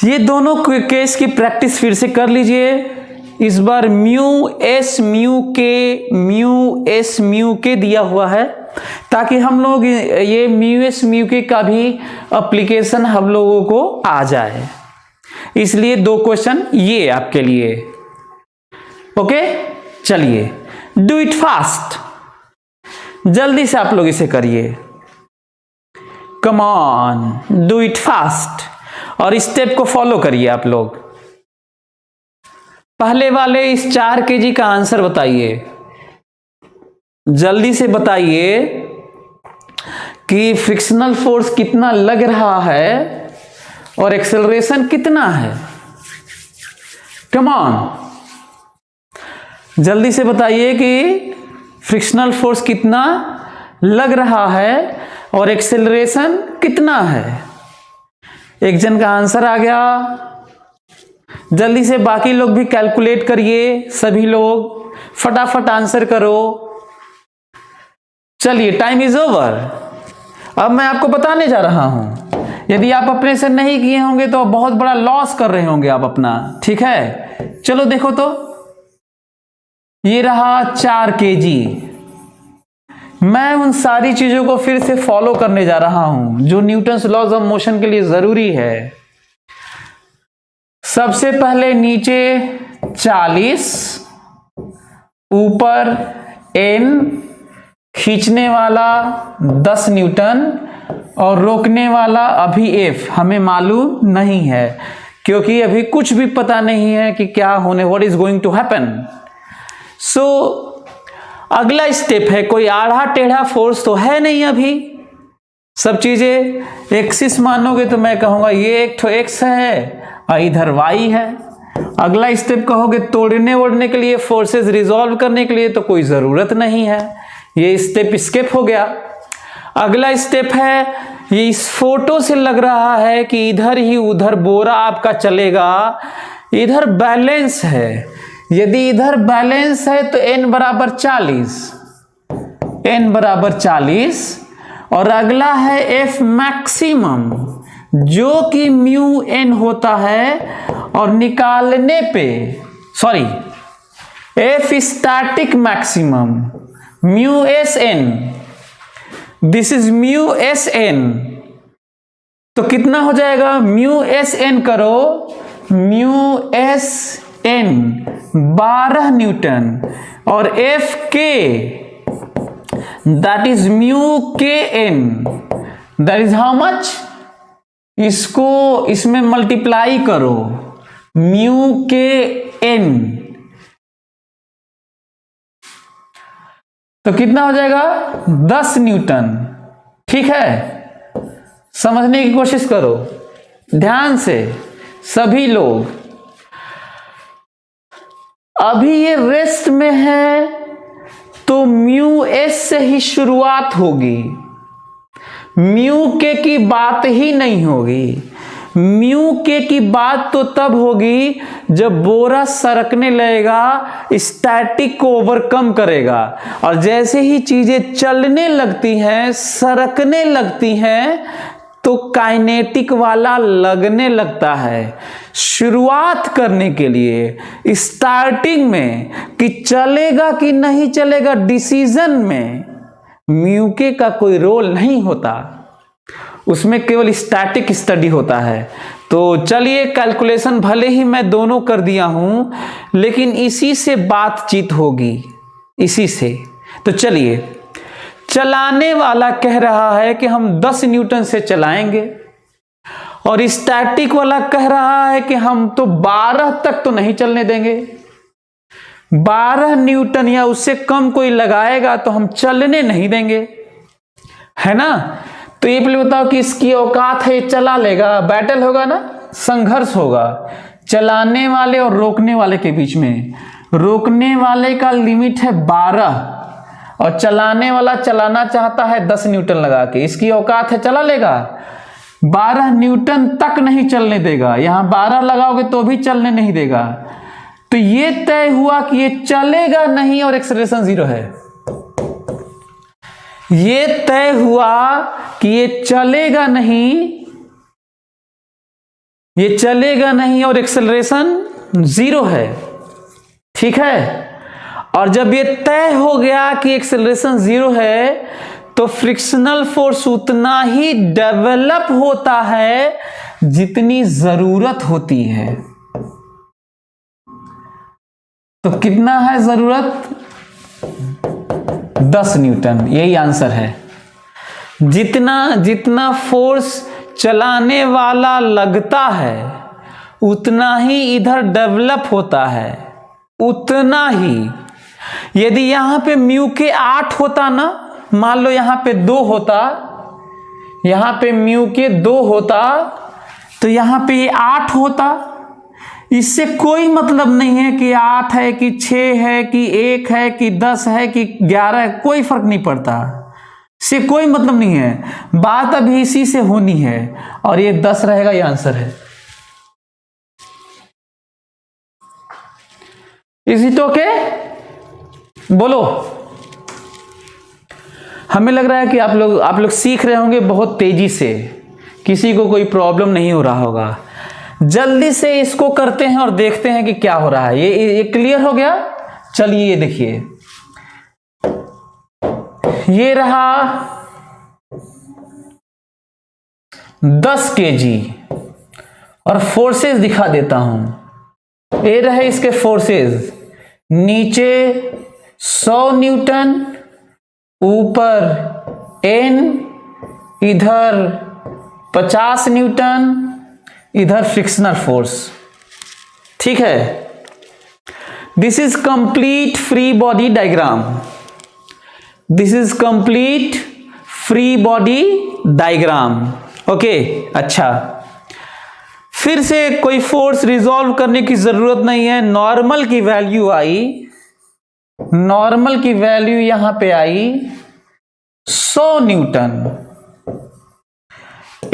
ये दोनों केस की प्रैक्टिस फिर से कर लीजिए। इस बार म्यू एस म्यू के दिया हुआ है, ताकि हम लोग ये म्यू एस म्यू के का भी एप्लीकेशन हम लोगों को आ जाए। इसलिए 2 क्वेश्चन ये आपके लिए। ओके, चलिए डू इट फास्ट, जल्दी से आप लोग इसे करिए, come on, do it fast, और स्टेप को फॉलो करिए आप लोग। पहले वाले इस 4 kg का आंसर बताइए, जल्दी से बताइए कि फ्रिक्शनल फोर्स कितना लग रहा है और एक्सेलरेशन कितना है। कम ऑन, जल्दी से बताइए कि फ्रिक्शनल फोर्स कितना लग रहा है और एक्सेलरेशन कितना है। एक जन का आंसर आ गया, जल्दी से बाकी लोग भी कैलकुलेट करिए, सभी लोग फटाफट आंसर करो। चलिए टाइम इज ओवर। अब मैं आपको बताने जा रहा हूं, यदि आप अपने से नहीं किए होंगे तो बहुत बड़ा लॉस कर रहे होंगे आप अपना, ठीक है। चलो देखो तो, ये रहा 4 kg। मैं उन सारी चीजों को फिर से फॉलो करने जा रहा हूं जो न्यूटन्स लॉज ऑफ मोशन के लिए जरूरी है। सबसे पहले नीचे 40, ऊपर n, खींचने वाला 10 न्यूटन और रोकने वाला अभी F हमें मालूम नहीं है, क्योंकि अभी कुछ भी पता नहीं है कि क्या होने, what is going to happen. So अगला स्टेप है, कोई आधा टेढ़ा फोर्स तो है नहीं अभी, सब चीजें एक्सिस मानोगे तो मैं कहूंगा ये एक तो एक्स है और इधर वाई है। अगला स्टेप कहोगे तोड़ने ओड़ने के लिए, फोर्सेस रिजॉल्व करने के लिए तो कोई जरूरत नहीं है, ये स्टेप स्किप हो गया। अगला स्टेप है, ये इस फोटो से लग रहा है कि इधर ही उधर बोरा आपका चलेगा, इधर बैलेंस है। यदि इधर बैलेंस है तो n बराबर 40, और अगला है F मैक्सिमम जो कि म्यू n होता है, और निकालने पे F static maximum mu S n, this is mu S n। तो कितना हो जाएगा, म्यू एस n करो, म्यू एस n 12 न्यूटन, और F के दैट इज म्यू के n, that is how much, इसको इसमें मल्टीप्लाई करो, म्यू के n, तो कितना हो जाएगा 10 न्यूटन। ठीक है, समझने की कोशिश करो ध्यान से सभी लोग। अभी ये रेस्ट में है तो म्यू एस से ही शुरुआत होगी, म्यू के की बात ही नहीं होगी। म्यू के की बात तो तब होगी जब बोरा सरकने लगेगा, स्टैटिक को ओवरकम करेगा, और जैसे ही चीजें चलने लगती हैं, सरकने लगती हैं, तो काइनेटिक वाला लगने लगता है। शुरुआत करने के लिए स्टार्टिंग में कि चलेगा कि नहीं चलेगा, डिसीजन में म्यू के का कोई रोल नहीं होता, उसमें केवल स्टैटिक स्टडी होता है। तो चलिए कैलकुलेशन भले ही मैं दोनों कर दिया हूं, लेकिन इसी से बातचीत होगी, इसी से। तो चलिए, चलाने वाला कह रहा है कि हम 10 न्यूटन से चलाएंगे, और स्टैटिक वाला कह रहा है कि हम तो 12 तक तो नहीं चलने देंगे, 12 न्यूटन या उससे कम कोई लगाएगा तो हम चलने नहीं देंगे, है ना। तो ये पहले बताओ कि इसकी औकात है, चला लेगा, बैटल होगा ना, संघर्ष होगा चलाने वाले और रोकने वाले के बीच में। रोकने वाले का लिमिट है 12 और चलाने वाला चलाना चाहता है 10 न्यूटन लगा के, इसकी औकात है चला लेगा? 12 न्यूटन तक नहीं चलने देगा। यहां 12 लगाओगे तो भी चलने नहीं देगा। तो ये तय हुआ कि ये चलेगा नहीं और एक्सेलरेशन 0 है। ये तय हुआ कि ये चलेगा नहीं और एक्सेलरेशन 0 है। ठीक है, और जब ये तय हो गया कि एक्सेलरेशन 0 है तो फ्रिक्शनल फोर्स उतना ही डेवलप होता है जितनी जरूरत होती है। तो कितना है जरूरत? 10 न्यूटन, यही आंसर है। जितना फोर्स चलाने वाला लगता है उतना ही इधर डेवलप होता है, उतना ही। यदि यहां पे म्यू के 8 होता ना, मान लो यहां पे 2 होता, यहां पे म्यू के 2 होता तो यहां पे ये 8 होता। इससे कोई मतलब नहीं है कि 8 है कि 6 है कि 1 है कि 10 है कि 11 है, कोई फर्क नहीं पड़ता, इससे कोई मतलब नहीं है। बात अभी इसी से होनी है और ये 10 रहेगा, ये आंसर है। Is it okay? बोलो। हमें लग रहा है कि आप लोग सीख रहे होंगे बहुत तेजी से, किसी को कोई प्रॉब्लम नहीं हो रहा होगा। जल्दी से इसको करते हैं और देखते हैं कि क्या हो रहा है। ये क्लियर हो गया? चलिए ये देखिए, ये रहा 10 kg और फोर्सेस दिखा देता हूं। ये रहे इसके फोर्सेस, नीचे 100 न्यूटन, ऊपर n, इधर 50 न्यूटन, इधर फ्रिक्शनल फोर्स। ठीक है, this is complete free body diagram. This is complete free body diagram. Okay, अच्छा, फिर से कोई फोर्स रिजॉल्व करने की जरूरत नहीं है। नॉर्मल की वैल्यू आई, नॉर्मल की वैल्यू यहां पे आई 100 न्यूटन।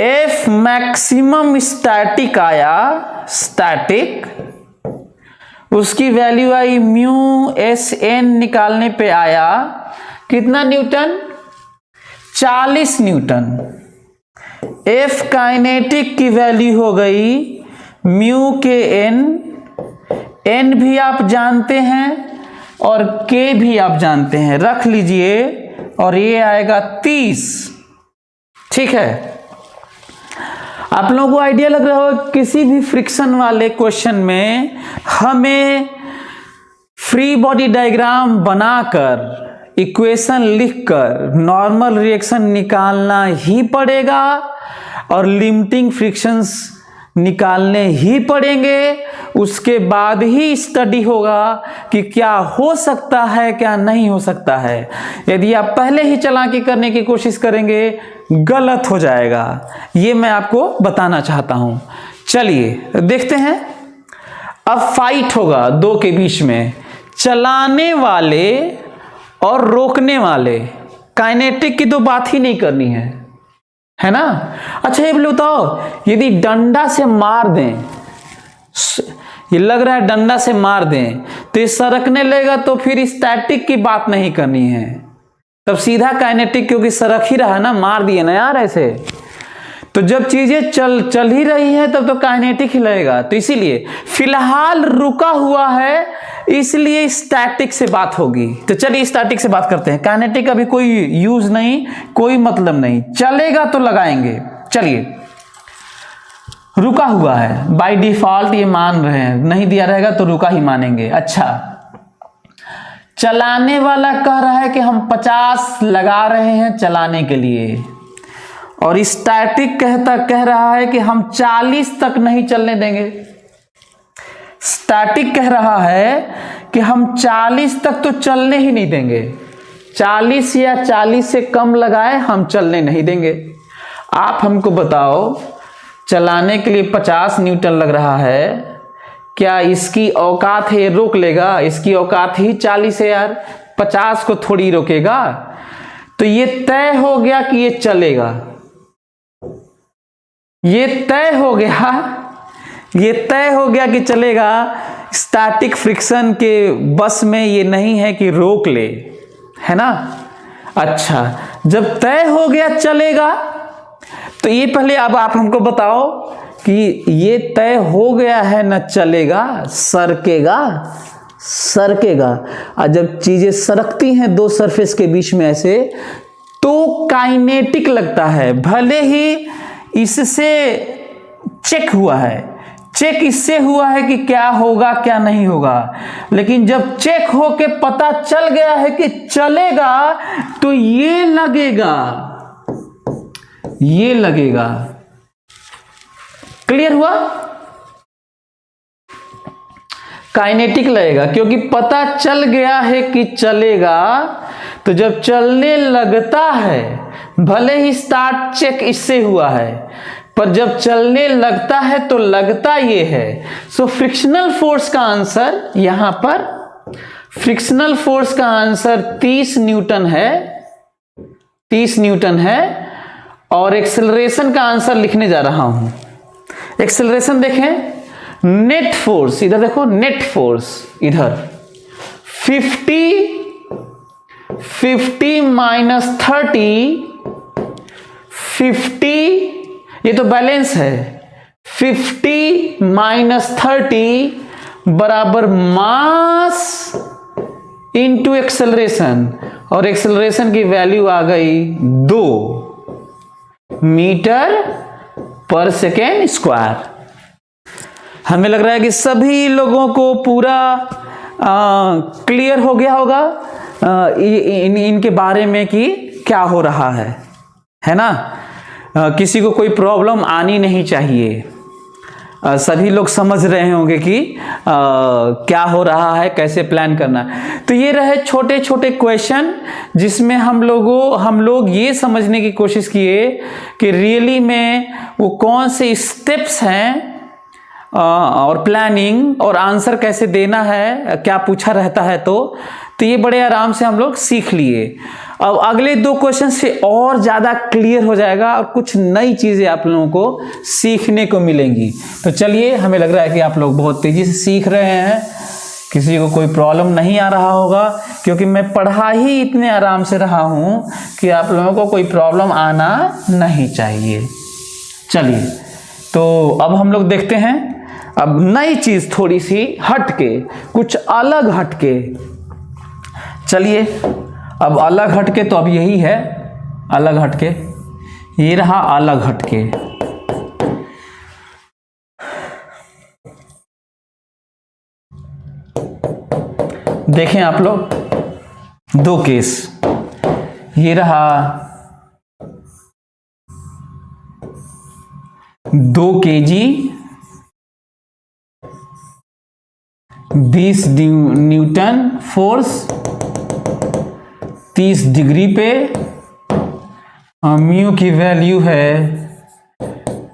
एफ मैक्सिमम स्टैटिक आया, स्टैटिक, उसकी वैल्यू आई म्यू एस एन, निकालने पे आया कितना न्यूटन? 40 न्यूटन। एफ काइनेटिक की वैल्यू हो गई म्यू के एन, एन भी आप जानते हैं और के भी आप जानते हैं, रख लीजिए, और ये आएगा 30। ठीक है, आप लोगों को आइडिया लग रहा होगा किसी भी फ्रिक्शन वाले क्वेश्चन में हमें फ्री बॉडी डायग्राम बनाकर, इक्वेशन लिखकर नॉर्मल रिएक्शन निकालना ही पड़ेगा और लिमिटिंग फ्रिक्शंस निकालने ही पड़ेंगे। उसके बाद ही स्टडी होगा कि क्या हो सकता है, क्या नहीं हो सकता है। यदि आप पहले ही चालाकी करने की कोशिश करेंगे, गलत हो जाएगा। ये मैं आपको बताना चाहता हूं। चलिए देखते हैं। अब फाइट होगा दो के बीच में, चलाने वाले और रोकने वाले। काइनेटिक की तो बात ही नहीं करनी है ना। अच्छा ये बताओ, यदि डंडा से मार दें, ये लग रहा है डंडा से मार दें तो ये सरकने लगेगा, तो फिर स्टैटिक की बात नहीं करनी है, तब सीधा काइनेटिक, क्योंकि सरक ही रहा है ना, मार दिए ना यार ऐसे। तो जब चीजें चल ही रही है तब तो काइनेटिक ही लगेगा। तो इसीलिए फिलहाल रुका हुआ है, इसलिए स्टैटिक से बात होगी। तो चलिए स्टैटिक से बात करते हैं। काइनेटिक अभी कोई यूज नहीं, कोई मतलब नहीं, चलेगा तो लगाएंगे। चलिए, रुका हुआ है, बाय डिफॉल्ट ये मान रहे हैं, नहीं दिया रहेगा तो रुका ही मानेंगे। अच्छा, चलाने वाला कह रहा है कि हम 50 लगा रहे हैं चलाने के लिए, और स्टैटिक कह रहा है कि हम 40 तक नहीं चलने देंगे। स्टैटिक कह रहा है कि हम 40 तक तो चलने ही नहीं देंगे, 40 या 40 से कम लगाए हम चलने नहीं देंगे। आप हमको बताओ, चलाने के लिए 50 न्यूटन लग रहा है, क्या इसकी औकात है रोक लेगा? इसकी औकात ही 40 है यार, 50 को थोड़ी रोकेगा। तो ये तय हो गया कि ये चलेगा, ये तय हो गया, ये तय हो गया कि चलेगा। स्टैटिक फ्रिक्शन के बस में ये नहीं है कि रोक ले, है ना। अच्छा, जब तय हो गया चलेगा, तो ये पहले अब आप हमको बताओ कि ये तय हो गया है ना चलेगा, सरकेगा, सरकेगा। और जब चीजें सरकती हैं दो सरफेस के बीच में ऐसे, तो काइनेटिक लगता है। भले ही इससे चेक हुआ है, चेक इससे हुआ है कि क्या होगा क्या नहीं होगा, लेकिन जब चेक होके पता चल गया है कि चलेगा, तो ये लगेगा, ये लगेगा। क्लियर हुआ? काइनेटिक लगेगा, क्योंकि पता चल गया है कि चलेगा। तो जब चलने लगता है, भले ही स्टार्ट चेक इससे हुआ है, पर जब चलने लगता है तो लगता ये है। सो फ्रिक्शनल फोर्स का आंसर यहां पर, फ्रिक्शनल फोर्स का आंसर 30 न्यूटन है, 30 न्यूटन है। और एक्सेलरेशन का आंसर लिखने जा रहा हूं। एक्सेलरेशन देखें, नेट फोर्स, इधर देखो, नेट फोर्स इधर 50 माइनस 30, 50, ये तो बैलेंस है, 50 माइनस 30 बराबर मास इंटू एक्सेलरेशन, और एक्सेलरेशन की वैल्यू आ गई 2 मीटर पर सेकेंड स्क्वायर। हमें लग रहा है कि सभी लोगों को पूरा क्लियर हो गया होगा इनके बारे में कि क्या हो रहा है ना। किसी को कोई प्रॉब्लम आनी नहीं चाहिए। सभी लोग समझ रहे होंगे कि क्या हो रहा है, कैसे प्लान करना। तो ये रहे छोटे छोटे क्वेश्चन, जिसमें हम लोग ये समझने की कोशिश किए कि रियली में वो कौन से स्टेप्स हैं, और प्लानिंग और आंसर कैसे देना है, क्या पूछा रहता है। तो ये बड़े आराम से हम लोग सीख लिए। अब अगले 2 क्वेश्चन से और ज़्यादा क्लियर हो जाएगा और कुछ नई चीज़ें आप लोगों को सीखने को मिलेंगी। तो चलिए, हमें लग रहा है कि आप लोग बहुत तेज़ी से सीख रहे हैं, किसी को कोई प्रॉब्लम नहीं आ रहा होगा, क्योंकि मैं पढ़ा ही इतने आराम से रहा हूँ कि आप लोगों को कोई प्रॉब्लम आना नहीं चाहिए। चलिए, तो अब हम लोग देखते हैं अब नई चीज़, थोड़ी सी हटके, कुछ अलग हटके। चलिए, अब अलग हटके तो अब यही है, अलग हटके, ये रहा अलग हटके। देखें आप लोग, 2 केस, ये रहा 2 kg 20 न्यूटन फोर्स 30 डिग्री पे, म्यू की वैल्यू है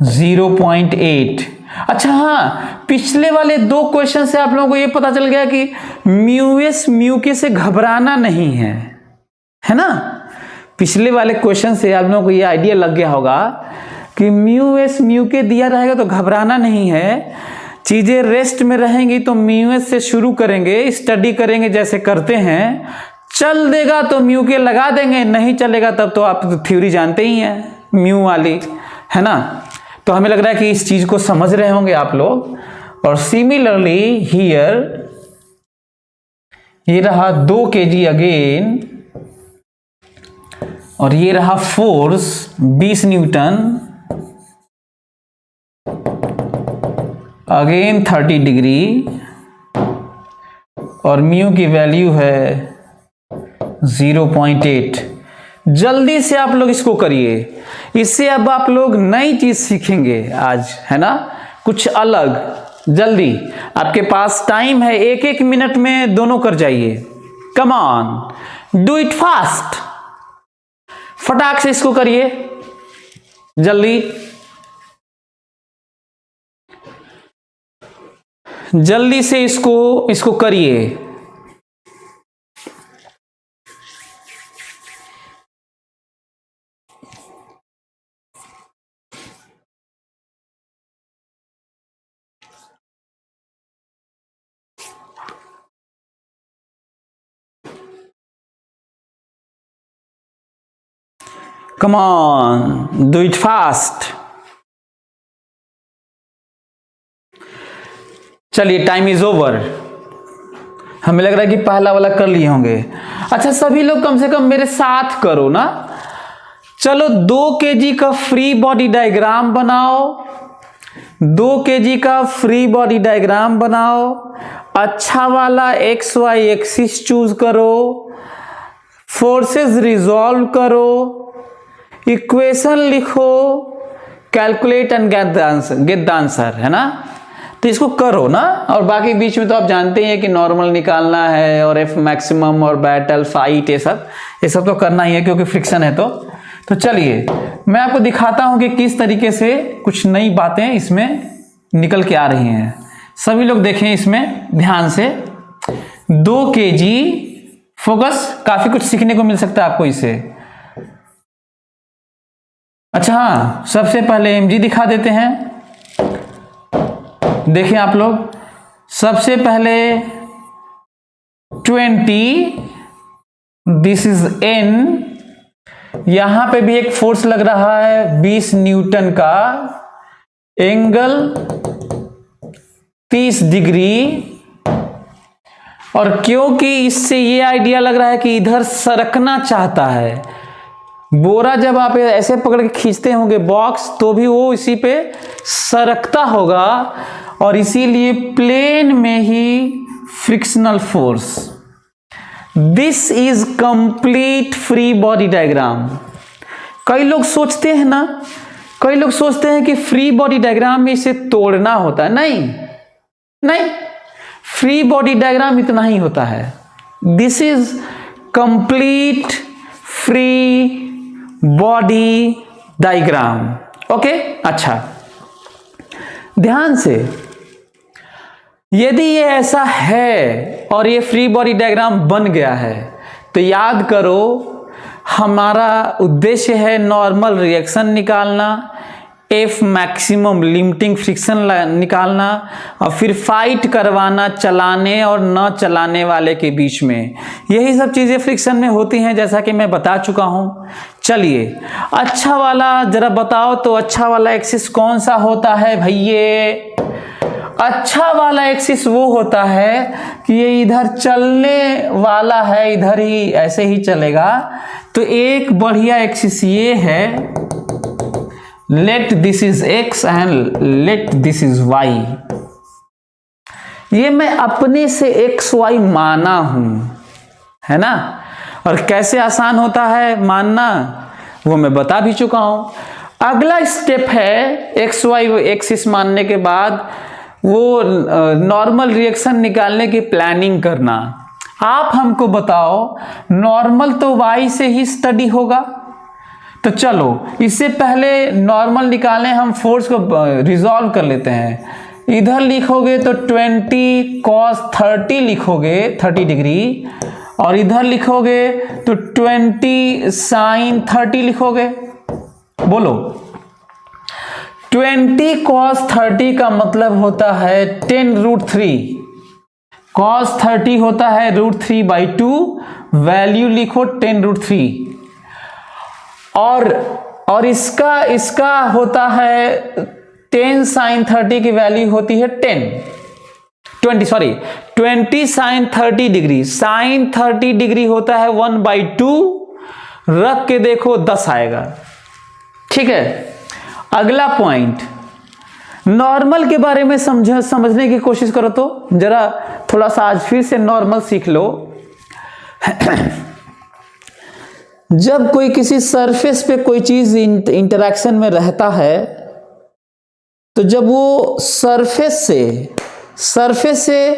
0.8। अच्छा हाँ, पिछले वाले 2 क्वेश्चन से आप लोगों को ये पता चल गया कि म्यू एस म्यू के से घबराना नहीं है ना। पिछले वाले क्वेश्चन से आप लोगों को ये आइडिया लग गया होगा कि म्यू एस म्यू के दिया रहेगा तो घबराना नहीं है। चीजें रेस्ट में रहेंगी तो म्यू एस से शुरू करेंगे, स्टडी करेंगे जैसे करते हैं, चल देगा तो म्यू के लगा देंगे, नहीं चलेगा तब तो आप थ्योरी जानते ही हैं म्यू वाली, है ना। तो हमें लग रहा है कि इस चीज को समझ रहे होंगे आप लोग। और सिमिलरली हियर, ये रहा 2 kg अगेन, और ये रहा फोर्स 20 न्यूटन, अगेन 30 डिग्री, और म्यू की वैल्यू है 0.8। जल्दी से आप लोग इसको करिए, इससे अब आप लोग नई चीज सीखेंगे आज, है ना, कुछ अलग। जल्दी, आपके पास टाइम है, 1-1 मिनट में दोनों कर जाइए। Come on, do it fast, फटाक से इसको करिए जल्दी, जल्दी से इसको करिए। Come on, do it fast. चलिए, टाइम इज ओवर। हमें लग रहा है कि पहला वाला कर लिए होंगे। अच्छा, सभी लोग कम से कम मेरे साथ करो ना। चलो, 2 kg का फ्री बॉडी डायग्राम बनाओ। 2 kg का फ्री बॉडी डायग्राम बनाओ। अच्छा वाला एक्स वाई एक्सिस चूज करो। फोर्सेस रिजॉल्व करो। इक्वेशन लिखो। Calculate and get the answer, है ना। तो इसको करो ना। और बाकी बीच में तो आप जानते हैं कि नॉर्मल निकालना है और एफ मैक्सिमम और बैटल फाइट, ये सब तो करना ही है क्योंकि फ्रिक्शन है। तो चलिए मैं आपको दिखाता हूं कि किस तरीके से कुछ नई बातें इसमें निकल के आ रही हैं। सभी लोग देखें इसमें ध्यान से। 2 kg, फोकस, काफी कुछ सीखने को मिल सकता है आपको इससे। अच्छा हाँ, सबसे पहले mg दिखा देते हैं। देखिए आप लोग, सबसे पहले 20, दिस इज n। यहां पे भी एक फोर्स लग रहा है 20 न्यूटन का, एंगल 30 डिग्री। और क्योंकि इससे ये आइडिया लग रहा है कि इधर सरकना चाहता है, बोरा जब आप ऐसे पकड़ के खींचते होंगे बॉक्स, तो भी वो इसी पे सरकता होगा, और इसीलिए प्लेन में ही frictional force. This is complete free body diagram. कई लोग सोचते हैं ना, कई लोग सोचते हैं कि फ्री बॉडी डायग्राम में इसे तोड़ना होता है। नहीं, फ्री बॉडी डायग्राम इतना ही होता है। This is complete free body diagram. Okay, अच्छा ध्यान से, यदि ये ऐसा है और ये फ्री बॉडी डायग्राम बन गया है, तो याद करो हमारा उद्देश्य है नॉर्मल रिएक्शन निकालना, एफ मैक्सिमम लिमिटिंग फ्रिक्शन निकालना, और फिर फाइट करवाना चलाने और न चलाने वाले के बीच में। यही सब चीज़ें फ्रिक्शन में होती हैं, जैसा कि मैं बता चुका हूँ। चलिए, अच्छा वाला जरा बताओ तो, अच्छा वाला एक्सिस कौन सा होता है भैये? अच्छा वाला एक्सिस वो होता है कि ये इधर चलने वाला है, इधर ही ऐसे ही चलेगा। तो एक बढ़िया एक्सिस ये है, let this is x and let this is y। ये मैं अपने से x y माना हूं, है ना। और कैसे आसान होता है मानना, वो मैं बता भी चुका हूं। अगला स्टेप है एक्स वाई एक्सिस मानने के बाद वो नॉर्मल रिएक्शन निकालने की प्लानिंग करना। आप हमको बताओ, नॉर्मल तो y से ही स्टडी होगा, तो चलो इससे पहले नॉर्मल निकालें, हम फोर्स को रिजॉल्व कर लेते हैं। इधर लिखोगे तो 20 cos 30 लिखोगे, 30 डिग्री, और इधर लिखोगे तो 20 sin 30 लिखोगे। बोलो, 20 cos 30 का मतलब होता है 10√3, cos 30 होता है √3/2, वैल्यू लिखो 10√3। और इसका होता है 10 sin 30 की वैल्यू होती है 20 sin 30 डिग्री। sin 30 डिग्री होता है 1/2, रख के देखो 10 आएगा। ठीक है, अगला पॉइंट, नॉर्मल के बारे में समझने की कोशिश करो तो जरा थोड़ा सा आज फिर से नॉर्मल सीख लो। जब कोई किसी सरफेस पे कोई चीज इंटरेक्शन में रहता है, तो जब वो सरफेस से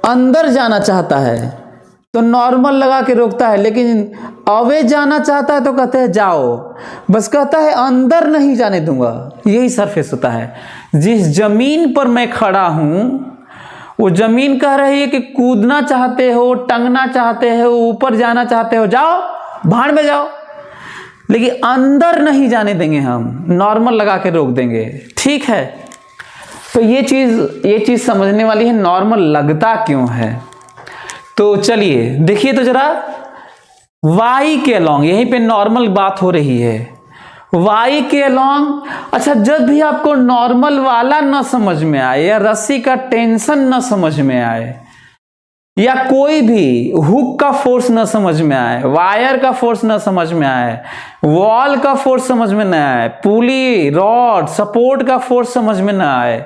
अंदर जाना चाहता है तो नॉर्मल लगा के रोकता है, लेकिन अवे जाना चाहता है तो कहते हैं जाओ, बस कहता है अंदर नहीं जाने दूंगा। यही सरफेस होता है। जिस जमीन पर मैं खड़ा हूं, वो जमीन कह रही है कि कूदना चाहते हो, टंगना चाहते हो, ऊपर जाना चाहते हो, जाओ, भाड़ में जाओ, लेकिन अंदर नहीं जाने देंगे, हम नॉर्मल लगा के रोक देंगे। ठीक है, तो ये चीज समझने वाली है, नॉर्मल लगता क्यों है। तो चलिए देखिए तो जरा, वाई के अलोंग, यहीं पे नॉर्मल बात हो रही है, वाई के अलोंग। अच्छा, जब भी आपको नॉर्मल वाला न समझ में आए, या रस्सी का टेंशन न समझ में आए, या कोई भी हुक का फोर्स न समझ में आए, वायर का फोर्स न समझ में आए, वॉल का फोर्स समझ में न आए, पुली रॉड सपोर्ट का फोर्स समझ में न आए,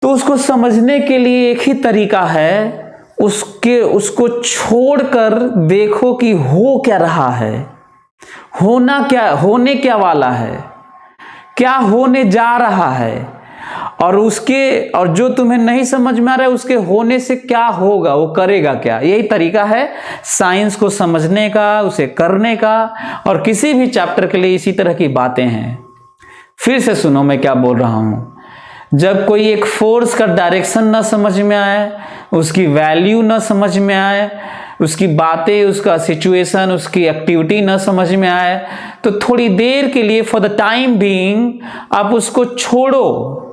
तो उसको समझने के लिए एक ही तरीका है, उसको छोड़कर देखो कि हो क्या रहा है, होने क्या वाला है, क्या होने जा रहा है, और जो तुम्हें नहीं समझ में आ रहा है उसके होने से क्या होगा, वो करेगा क्या। यही तरीका है साइंस को समझने का, उसे करने का, और किसी भी चैप्टर के लिए इसी तरह की बातें हैं। फिर से सुनो मैं क्या बोल रहा हूं। जब कोई एक फोर्स का डायरेक्शन ना समझ में आए, उसकी वैल्यू ना समझ में आए, उसकी बातें, उसका सिचुएशन, उसकी एक्टिविटी ना समझ में आए, तो थोड़ी देर के लिए, फॉर द टाइम बीइंग, आप उसको छोड़ो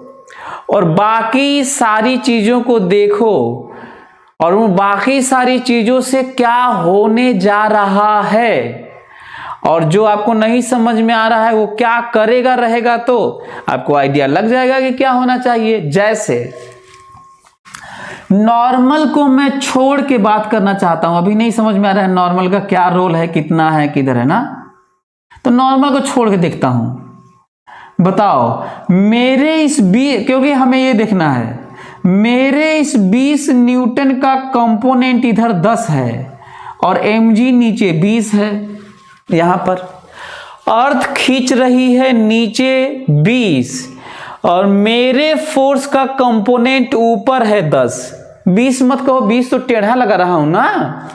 और बाकी सारी चीजों को देखो, और उन बाकी सारी चीजों से क्या होने जा रहा है, और जो आपको नहीं समझ में आ रहा है वो क्या करेगा रहेगा, तो आपको आइडिया लग जाएगा कि क्या होना चाहिए। जैसे नॉर्मल को मैं छोड़ के बात करना चाहता हूं, अभी नहीं समझ में आ रहा है नॉर्मल का क्या रोल है, कितना है, किधर है ना, तो नॉर्मल को छोड़ के देखता हूं। बताओ मेरे इस क्योंकि हमें ये देखना है, मेरे इस 20 न्यूटन का कंपोनेंट इधर 10 है और mg नीचे 20 है, यहां पर अर्थ खींच रही है नीचे 20 और मेरे फोर्स का कंपोनेंट ऊपर है 10। 20 मत कहो, 20 तो टेढ़ा लगा रहा हूं ना,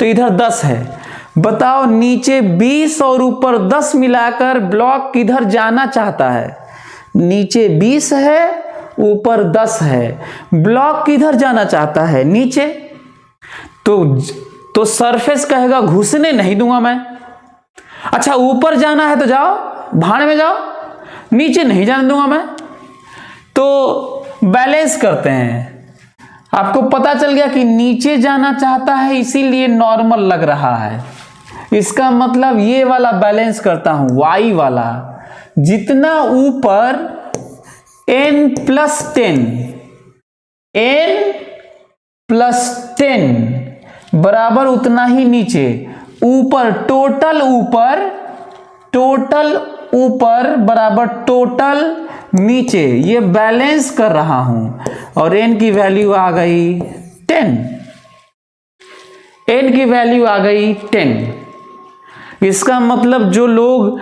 तो इधर 10 है। बताओ नीचे 20 और ऊपर 10 मिलाकर ब्लॉक किधर जाना चाहता है? नीचे 20 है, ऊपर 10 है, ब्लॉक किधर जाना चाहता है? नीचे। तो सरफेस कहेगा घुसने नहीं दूंगा मैं। अच्छा ऊपर जाना है तो जाओ, भाड़ में जाओ, नीचे नहीं जाने दूंगा मैं। तो बैलेंस करते हैं। आपको पता चल गया कि नीचे जाना चाहता है इसीलिए नॉर्मल लग रहा है। इसका मतलब ये वाला बैलेंस करता हूं, वाई वाला। जितना ऊपर n+10 बराबर उतना ही नीचे। ऊपर टोटल ऊपर बराबर टोटल नीचे, ये बैलेंस कर रहा हूं। और n की वैल्यू आ गई 10, n की वैल्यू आ गई 10। इसका मतलब जो लोग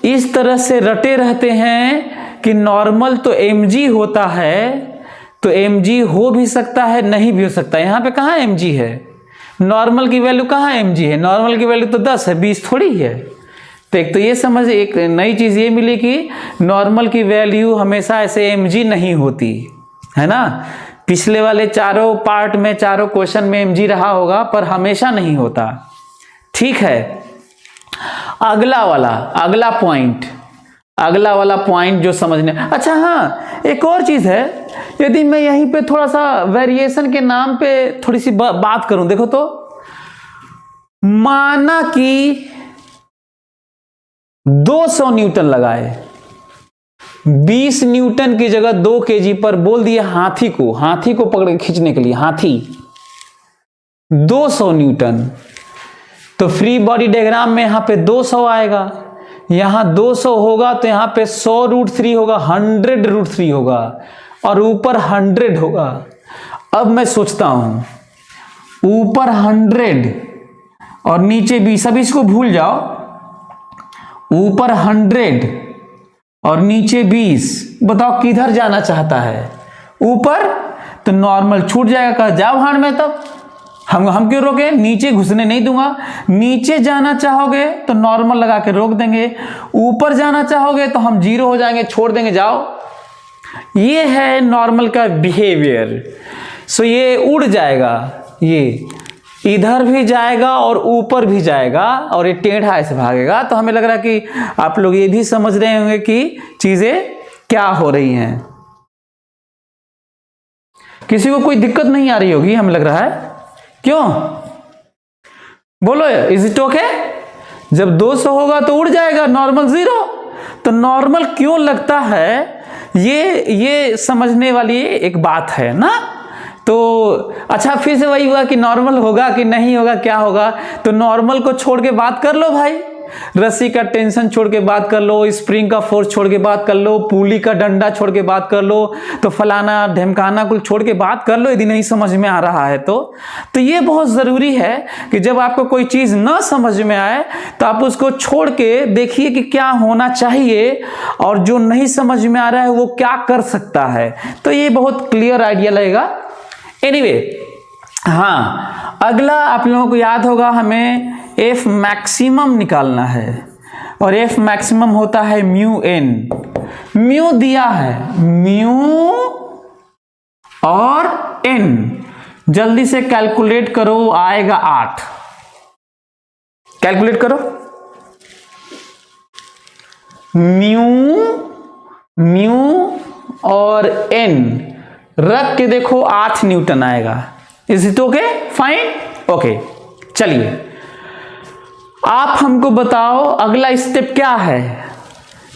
इस तरह से रटे रहते हैं कि नॉर्मल तो mg होता है, तो mg हो भी सकता है, नहीं भी हो सकता। यहां पे कहां mg है? नॉर्मल की वैल्यू कहां mg है? नॉर्मल की वैल्यू तो 10 है, 20 थोड़ी है। तो एक तो ये समझ, एक नई चीज ये मिली कि नॉर्मल की वैल्यू हमेशा ऐसे mg नहीं होती है ना। पिछले वाले चारों पार्ट में, चारों क्वेश्चन में mg रहा होगा, पर हमेशा नहीं होता। ठीक है, अगला वाला पॉइंट जो समझने। अच्छा हाँ, एक और चीज है, यदि मैं यहीं पे थोड़ा सा वेरिएशन के नाम पे थोड़ी सी बात करूं। देखो तो माना कि 200 न्यूटन लगाए, 20 न्यूटन की जगह 2 kg पर बोल दिया हाथी को पकड़ के खींचने के लिए, हाथी 200 न्यूटन। तो फ्री बॉडी डायग्राम में यहां पे 200 आएगा, यहां 200 होगा तो यहां पे 100√3 होगा, 100√3 होगा, और ऊपर 100 होगा। अब मैं सोचता हूं ऊपर 100 और नीचे 20, अब इसको भूल जाओ। ऊपर 100 और नीचे 20, बताओ किधर जाना चाहता है? ऊपर। तो नॉर्मल छूट जाएगा, कहा जाओ भाड़ में। तब हम क्यों रोके? नीचे घुसने नहीं दूंगा। नीचे जाना चाहोगे तो नॉर्मल लगा के रोक देंगे, ऊपर जाना चाहोगे तो हम 0 हो जाएंगे, छोड़ देंगे, जाओ। ये है नॉर्मल का बिहेवियर। सो ये उड़ जाएगा, ये इधर भी जाएगा और ऊपर भी जाएगा, और ये टेढ़ा ऐसे भागेगा। तो हमें लग रहा है कि आप लोग ये भी समझ रहे होंगे कि चीजें क्या हो रही हैं। किसी को कोई दिक्कत नहीं आ रही होगी, हमें लग रहा है। क्यों? बोलो, इज इट ओके? जब 200 होगा तो उड़ जाएगा, नॉर्मल 0। तो नॉर्मल क्यों लगता है, ये समझने वाली एक बात है ना। तो अच्छा, फिर से वही हुआ कि नॉर्मल होगा कि नहीं होगा, क्या होगा। तो नॉर्मल को छोड़ के बात कर लो भाई, रस्सी का टेंशन छोड़ के बात कर लो, स्प्रिंग का फोर्स छोड़ के बात कर लो, पुली का डंडा छोड़ के बात कर लो, तो फलाना ढमकाना कुल छोड़ के बात कर लो, यदि नहीं समझ में आ रहा है तो ये बहुत जरूरी है कि जब आपको कोई चीज ना समझ में आए तो आप उसको छोड़ के देखिए कि क्या होना चाहिए और जो नहीं समझ में आ रहा है वो क्या कर सकता है। तो ये बहुत क्लियर आइडिया लगेगा। एनीवे, हाँ, अगला आप लोगों को याद होगा, हमें एफ मैक्सिमम निकालना है और एफ मैक्सिमम होता है म्यू एन। म्यू दिया है, म्यू और एन, जल्दी से कैलकुलेट करो, आएगा 8। कैलकुलेट करो, म्यू और एन रख के देखो, 8 न्यूटन आएगा। Is it okay? Fine, okay. चलिए आप हमको बताओ अगला स्टेप क्या है।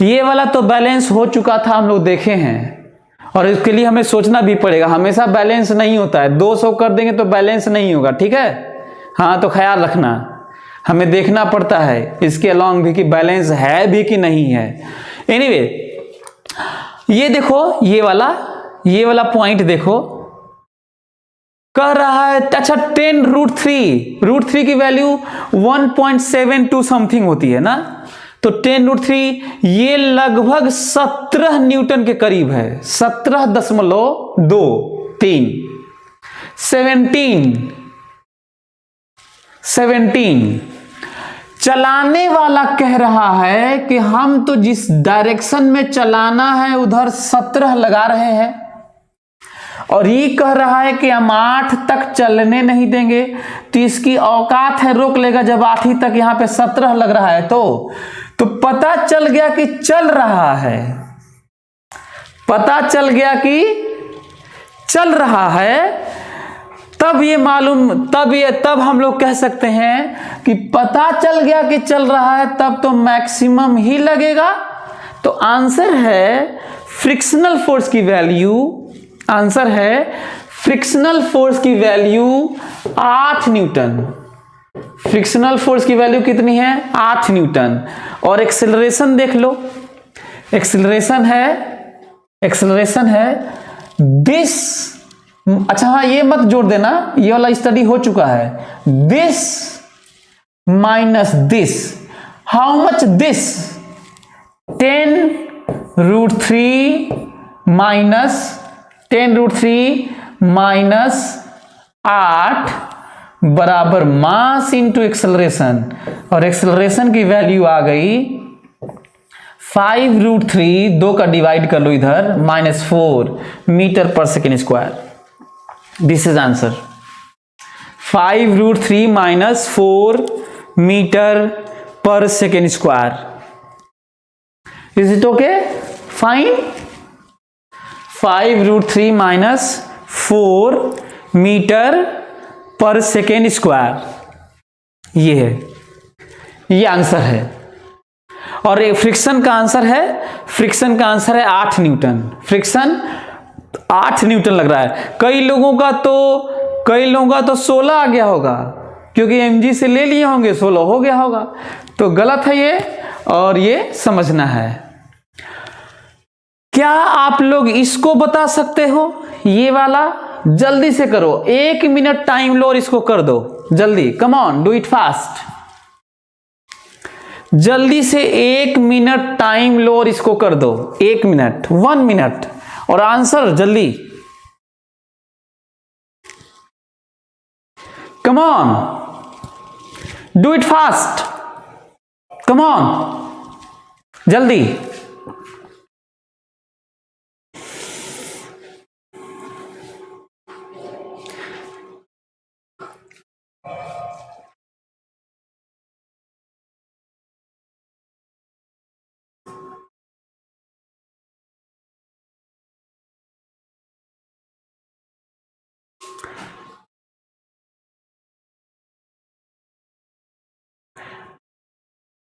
ये वाला तो बैलेंस हो चुका था, हम लोग देखे हैं, और इसके लिए हमें सोचना भी पड़ेगा। हमेशा बैलेंस नहीं होता है, 200 कर देंगे तो बैलेंस नहीं होगा, ठीक है। हाँ, तो ख्याल रखना, हमें देखना पड़ता है इसके अलॉन्ग भी कि बैलेंस है भी कि नहीं है। एनीवे, ये देखो, ये वाला पॉइंट देखो, कह रहा है अच्छा 10√3 की वैल्यू 1.72 समथिंग होती है ना। तो 10√3 ये लगभग 17 न्यूटन के करीब है, 17.23, 17। चलाने वाला कह रहा है कि हम तो जिस डायरेक्शन में चलाना है उधर 17 लगा रहे हैं, और ये कह रहा है कि हम 8 तक चलने नहीं देंगे। तो इसकी औकात है, रोक लेगा जब 8 ही तक, यहां पे 17 लग रहा है। तो पता चल गया कि चल रहा है, पता चल गया कि चल रहा है। तब ये मालूम, तब हम लोग कह सकते हैं कि पता चल गया कि चल रहा है, तब तो मैक्सिमम ही लगेगा। तो आंसर है फ्रिक्शनल फोर्स की वैल्यू, आंसर है फ्रिक्शनल फोर्स की वैल्यू 8 न्यूटन। फ्रिक्शनल फोर्स की वैल्यू कितनी है? 8 न्यूटन। और एक्सेलरेशन देख लो, एक्सेलरेशन है दिस, अच्छा हाँ, ये मत जोड़ देना, ये वाला स्टडी हो चुका है। This minus this, how much this? 10√3 minus 10√3 minus 8 बराबर मास इंटू एक्सेलरेशन, और एक्सेलरेशन की वैल्यू आ गई 5√3, 2 का डिवाइड कर लो इधर, -4 metre per second square. This is answer, 5√3 minus 4 metre per second square. Is it okay? Fine. 5√3 minus 4 metre per second square, ये है, ये आंसर है। और फ्रिक्शन का आंसर है, फ्रिक्शन का आंसर है 8 न्यूटन। फ्रिक्शन 8 न्यूटन लग रहा है। कई लोगों का तो 16 आ गया होगा, क्योंकि mg से ले लिए होंगे, 16 हो गया होगा। तो गलत है ये, और ये समझना है। क्या आप लोग इसको बता सकते हो? ये वाला जल्दी से करो, 1 मिनट टाइम लो और इसको कर दो जल्दी। Come on, do it fast. जल्दी से 1 मिनट टाइम लो और इसको कर दो, 1 मिनट, 1 मिनट, और आंसर जल्दी। Come on, do it fast, come on, जल्दी।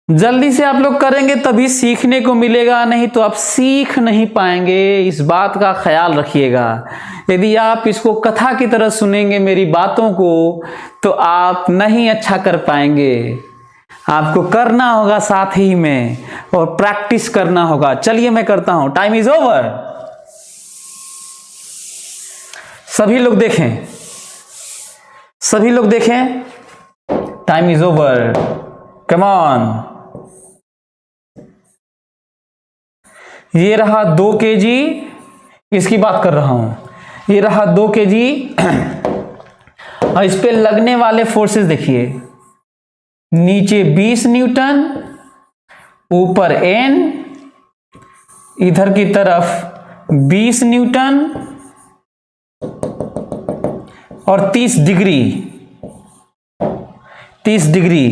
जल्दी से आप लोग करेंगे तभी सीखने को मिलेगा, नहीं तो आप सीख नहीं पाएंगे। इस बात का ख्याल रखिएगा। यदि आप इसको कथा की तरह सुनेंगे मेरी बातों को, तो आप नहीं अच्छा कर पाएंगे। आपको करना होगा साथ ही में, और प्रैक्टिस करना होगा। चलिए मैं करता हूं। Time is over. सभी लोग देखें, सभी लोग देखें। Time is over. Come on. ये रहा 2 kg, इसकी बात कर रहा हूं। ये रहा 2 kg और इस पे लगने वाले फोर्सेस देखिए। नीचे 20 न्यूटन, ऊपर N, इधर की तरफ 20 न्यूटन और 30 डिग्री। 30 डिग्री,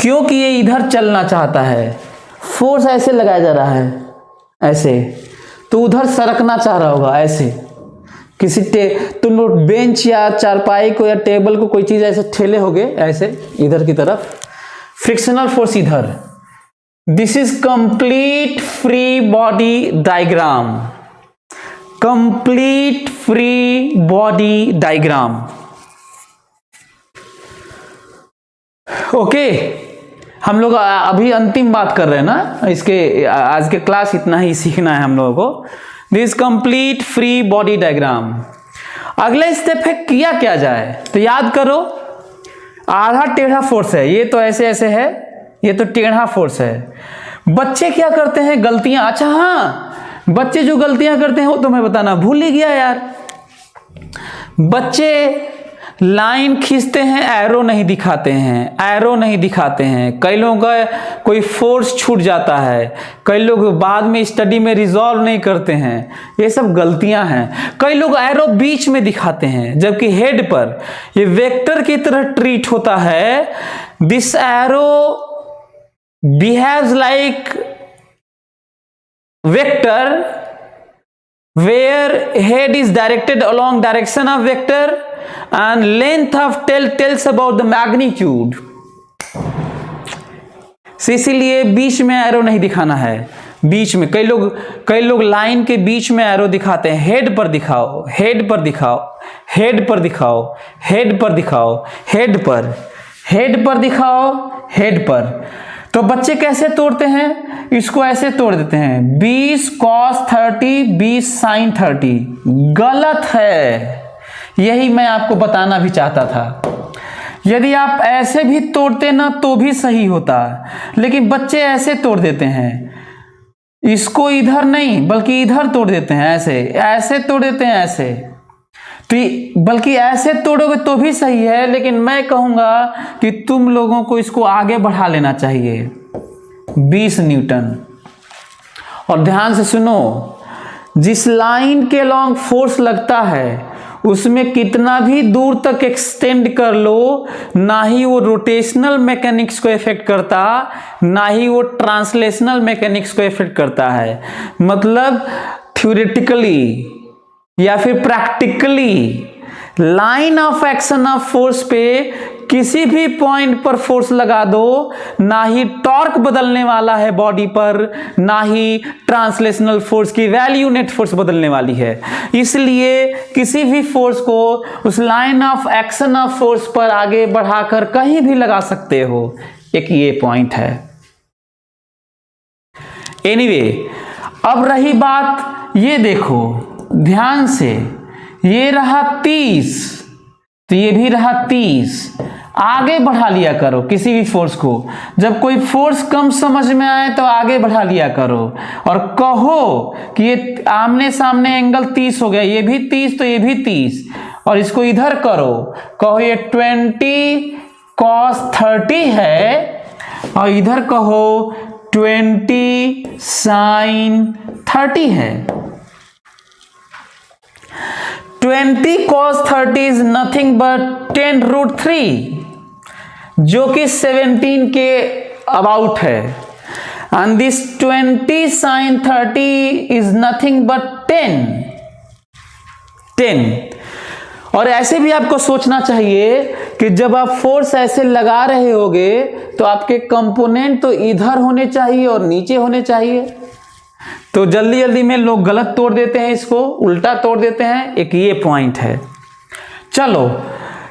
क्योंकि ये इधर चलना चाहता है। फोर्स ऐसे लगाया जा रहा है, ऐसे, तो उधर सरकना चाह रहा होगा ऐसे। किसी तुम लोग बेंच या चारपाई को या टेबल को कोई चीज ऐसे ठेले होगे ऐसे इधर की तरफ, फ्रिक्शनल फोर्स इधर। This is complete free body diagram. Complete free body diagram. Okay, हम लोग अभी अंतिम बात कर रहे हैं ना इसके। आज के क्लास इतना ही सीखना है हम लोगों को। This complete free body diagram. अगला स्टेप है किया क्या जाए, तो याद करो। आधा टेढ़ा फोर्स है, ये तो ऐसे ऐसे है, ये तो टेढ़ा फोर्स है। बच्चे क्या करते हैं गलतियां, अच्छा हाँ, बच्चे जो गलतियां करते हैं वो तो मैं बताना भूल ही गया यार। बच्चे लाइन खींचते हैं, एरो नहीं दिखाते हैं, एरो नहीं दिखाते हैं। कई लोगों का कोई फोर्स छूट जाता है, कई लोग बाद में स्टडी में रिजॉल्व नहीं करते हैं। ये सब गलतियां हैं। कई लोग एरो बीच में दिखाते हैं, जबकि हेड पर ये वेक्टर की तरह ट्रीट होता है। This arrow behaves like vector where head is directed along direction of vector and length of tail tells about the magnitude। इसीलिए बीच में एरो नहीं दिखाना है। बीच में कई लोग लाइन के बीच में एरो दिखाते हैं। हेड पर दिखाओ, हेड पर दिखाओ, हेड पर दिखाओ, हेड पर दिखाओ, हेड पर, हेड पर दिखाओ, हेड पर। तो बच्चे कैसे तोड़ते हैं, इसको ऐसे तोड़ देते हैं 20 cos 30 20 sin 30। गलत है, यही मैं आपको बताना भी चाहता था। यदि आप ऐसे भी तोड़ते ना तो भी सही होता, लेकिन बच्चे ऐसे तोड़ देते हैं। इसको इधर नहीं बल्कि इधर तोड़ देते हैं, ऐसे ऐसे तोड़ देते हैं ऐसे। तो बल्कि ऐसे तोड़ोगे तो भी सही है, लेकिन मैं कहूंगा कि तुम लोगों को इसको आगे बढ़ा लेना चाहिए 20 न्यूटन। और ध्यान से सुनो, जिस लाइन के लॉन्ग फोर्स लगता है उसमें कितना भी दूर तक एक्सटेंड कर लो, ना ही वो रोटेशनल मैकेनिक्स को इफेक्ट करता, ना ही वो ट्रांसलेशनल मैकेनिक्स को इफेक्ट करता है। मतलब थ्योरेटिकली या फिर practically line of action of force पे किसी भी पॉइंट पर फोर्स लगा दो, ना ही टॉर्क बदलने वाला है बॉडी पर, ना ही ट्रांसलेशनल फोर्स की वैल्यू नेट फोर्स बदलने वाली है। इसलिए किसी भी फोर्स को उस line of action of force पर आगे बढ़ाकर कहीं भी लगा सकते हो। एक ये पॉइंट है। एनीवे, अब रही बात, ये देखो ध्यान से, ये रहा 30 तो ये भी रहा 30। आगे बढ़ा लिया करो किसी भी फोर्स को। जब कोई फोर्स कम समझ में आए तो आगे बढ़ा लिया करो और कहो कि ये आमने सामने एंगल 30 हो गया, ये भी 30 तो ये भी 30, और इसको इधर करो, कहो ये 20 cos 30 है, और इधर कहो 20 sin 30 है। 20 cos 30 is nothing but 10√3, जो कि 17 के अबाउट है। and this 20 sin 30 is nothing but 10। और ऐसे भी आपको सोचना चाहिए कि जब आप फोर्स ऐसे लगा रहे होगे तो आपके कंपोनेंट तो इधर होने चाहिए और नीचे होने चाहिए। तो जल्दी जल्दी में लोग गलत तोड़ देते हैं, इसको उल्टा तोड़ देते हैं। एक ये पॉइंट है। चलो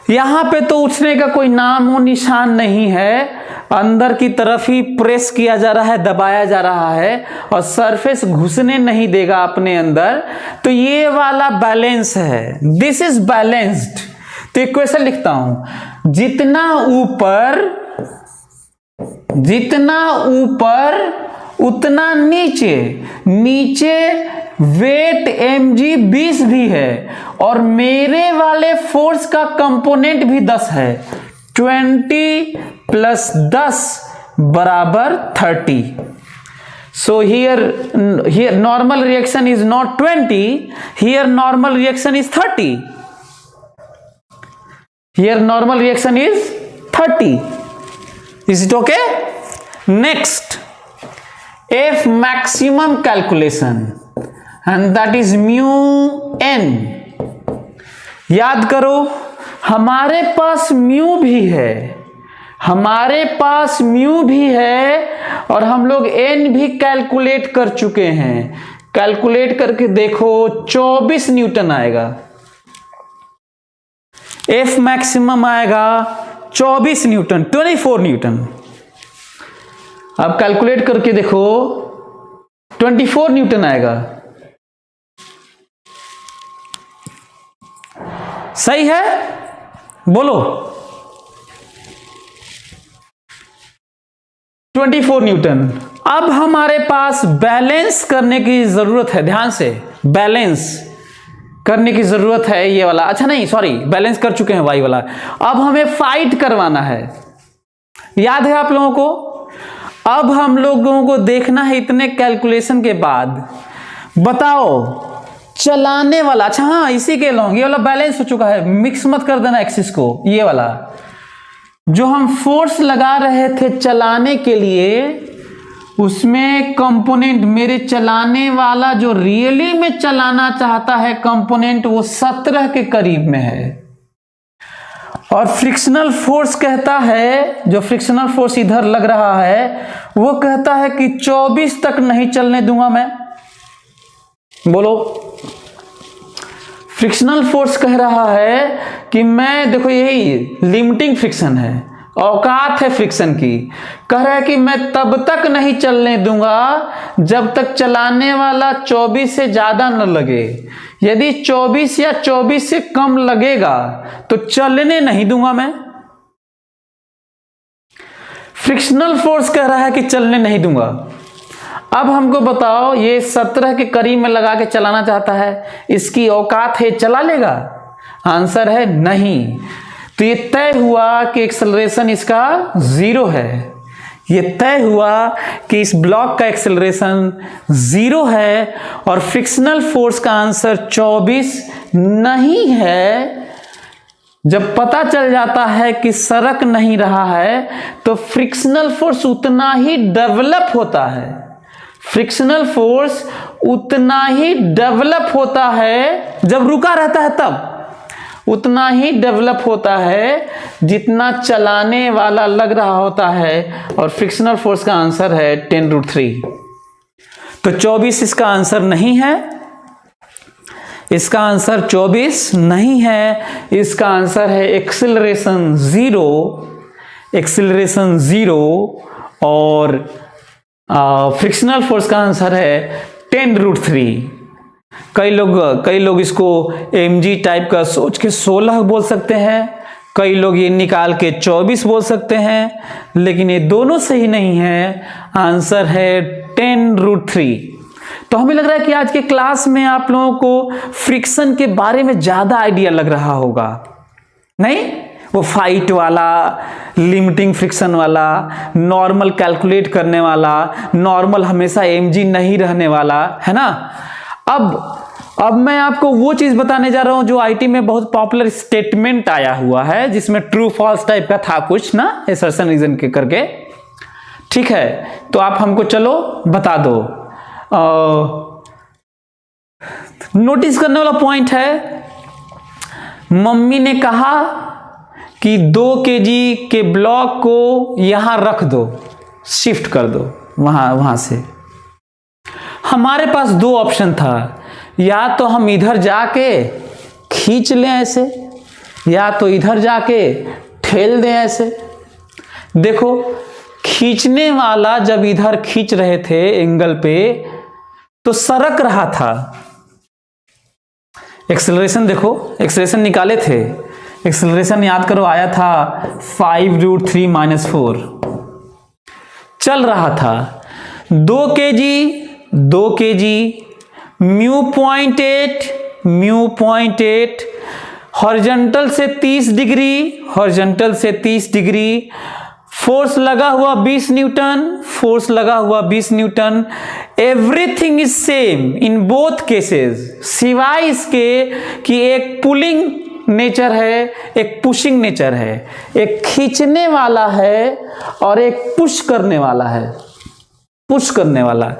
यहां पे तो उछने का कोई नाम और निशान नहीं है, अंदर की तरफ ही प्रेस किया जा रहा है, दबाया जा रहा है और सरफेस घुसने नहीं देगा अपने अंदर। तो ये वाला बैलेंस है, दिस इज बैलेंस्ड। तो इक्वेशन लिखता हूं, जितना ऊपर उतना नीचे, नीचे वेट mg 20 भी है और मेरे वाले फोर्स का कंपोनेंट भी 10 है। 20 + 10 = 30। So here normal reaction is not 20, here normal reaction is 30. Here normal reaction is 30. Is it okay? Next, F maximum calculation and that is mu n। याद करो हमारे पास म्यू भी है और हम लोग n भी कैलकुलेट कर चुके हैं। कैलकुलेट करके देखो 24 न्यूटन आएगा, F मैक्सिमम आएगा 24 न्यूटन, 24 न्यूटन। अब कैलकुलेट करके देखो 24 न्यूटन आएगा। सही है, बोलो 24 न्यूटन। अब हमारे पास बैलेंस करने की जरूरत है, ध्यान से बैलेंस करने की जरूरत है। ये वाला, अच्छा नहीं सॉरी, बैलेंस कर चुके हैं वाई वाला। अब हमें फाइट करवाना है, याद है आप लोगों को। अब हम लोगों को देखना है इतने कैलकुलेशन के बाद, बताओ चलाने वाला, अच्छा हाँ इसी के लॉन्ग, ये वाला बैलेंस हो चुका है, मिक्स मत कर देना एक्सिस को। ये वाला जो हम फोर्स लगा रहे थे चलाने के लिए, उसमें कंपोनेंट मेरे चलाने वाला जो रियली में चलाना चाहता है कंपोनेंट, वो 17 के करीब में है। और फ्रिक्शनल फोर्स कहता है, जो फ्रिक्शनल फोर्स इधर लग रहा है वो कहता है कि 24 तक नहीं चलने दूंगा मैं। बोलो, फ्रिक्शनल फोर्स कह रहा है कि मैं, देखो यही लिमिटिंग फ्रिक्शन है, औकात है फ्रिक्शन की, कह रहा है कि मैं तब तक नहीं चलने दूंगा जब तक चलाने वाला 24 से ज्यादा न लगे। यदि 24 या 24 से कम लगेगा तो चलने नहीं दूंगा मैं। फ्रिक्शनल फोर्स कह रहा है कि चलने नहीं दूंगा। अब हमको बताओ, ये 17 के करीब में लगा के चलाना चाहता है, इसकी औकात है, चला लेगा? आंसर है नहीं। तो ये तय हुआ कि एक्सेलरेशन इसका 0 है। ये तय हुआ कि इस ब्लॉक का एक्सेलरेशन 0 है और फ्रिक्शनल फोर्स का आंसर 24 नहीं है। जब पता चल जाता है कि सरक नहीं रहा है तो फ्रिक्शनल फोर्स उतना ही डेवलप होता है, फ्रिक्शनल फोर्स उतना ही डेवलप होता है, जब रुका रहता है तब उतना ही डेवलप होता है जितना चलाने वाला लग रहा होता है। और फ्रिक्शनल फोर्स का आंसर है 10√3। तो 24 इसका आंसर नहीं है, इसका आंसर 24 नहीं है, इसका आंसर है एक्सिलरेशन 0, एक्सिलरेशन 0। और फ्रिक्शनल फोर्स का आंसर है 10√3। कई लोग इसको mg टाइप का सोच के 16 बोल सकते हैं, कई लोग ये निकाल के 24 बोल सकते हैं, लेकिन ये दोनों सही नहीं है। आंसर है 10√3। तो हमें लग रहा है कि आज के क्लास में आप लोगों को फ्रिक्शन के बारे में ज्यादा आइडिया लग रहा होगा, नहीं? वो फाइट वाला, लिमिटिंग फ्रिक्शन वाला, नॉर्मल कैलकुलेट करने वाला, नॉर्मल हमेशा mg नहीं रहने वाला, है ना? अब मैं आपको वो चीज बताने जा रहा हूं जो आईटी में बहुत पॉपुलर स्टेटमेंट आया हुआ है, जिसमें ट्रू फॉल्स टाइप का था कुछ ना, असर्शन रीजन के करके। ठीक है, तो आप हमको चलो बता दो। नोटिस करने वाला पॉइंट है, मम्मी ने कहा कि 2 kg के ब्लॉक को यहां रख दो, शिफ्ट कर दो वहां से। हमारे पास 2 ऑप्शन था, या तो हम इधर जाके खींच लें ऐसे, या तो इधर जाके ठेल दें ऐसे। देखो, खींचने वाला जब इधर खींच रहे थे एंगल पे तो सरक रहा था। एक्सेलरेशन देखो, एक्सेलरेशन निकाले थे, एक्सेलरेशन याद करो आया था 5√3 - 4, चल रहा था 2 kg, μ.8 हॉरिजॉन्टल से 30 डिग्री, हॉरिजॉन्टल से 30 डिग्री, फोर्स लगा हुआ 20 न्यूटन, फोर्स लगा हुआ 20 Newton. Everything is same in both cases, सिवाय इसके कि एक पुलिंग नेचर है, एक पुशिंग नेचर है, एक खींचने वाला है और एक पुश करने वाला है। पुश करने वाला,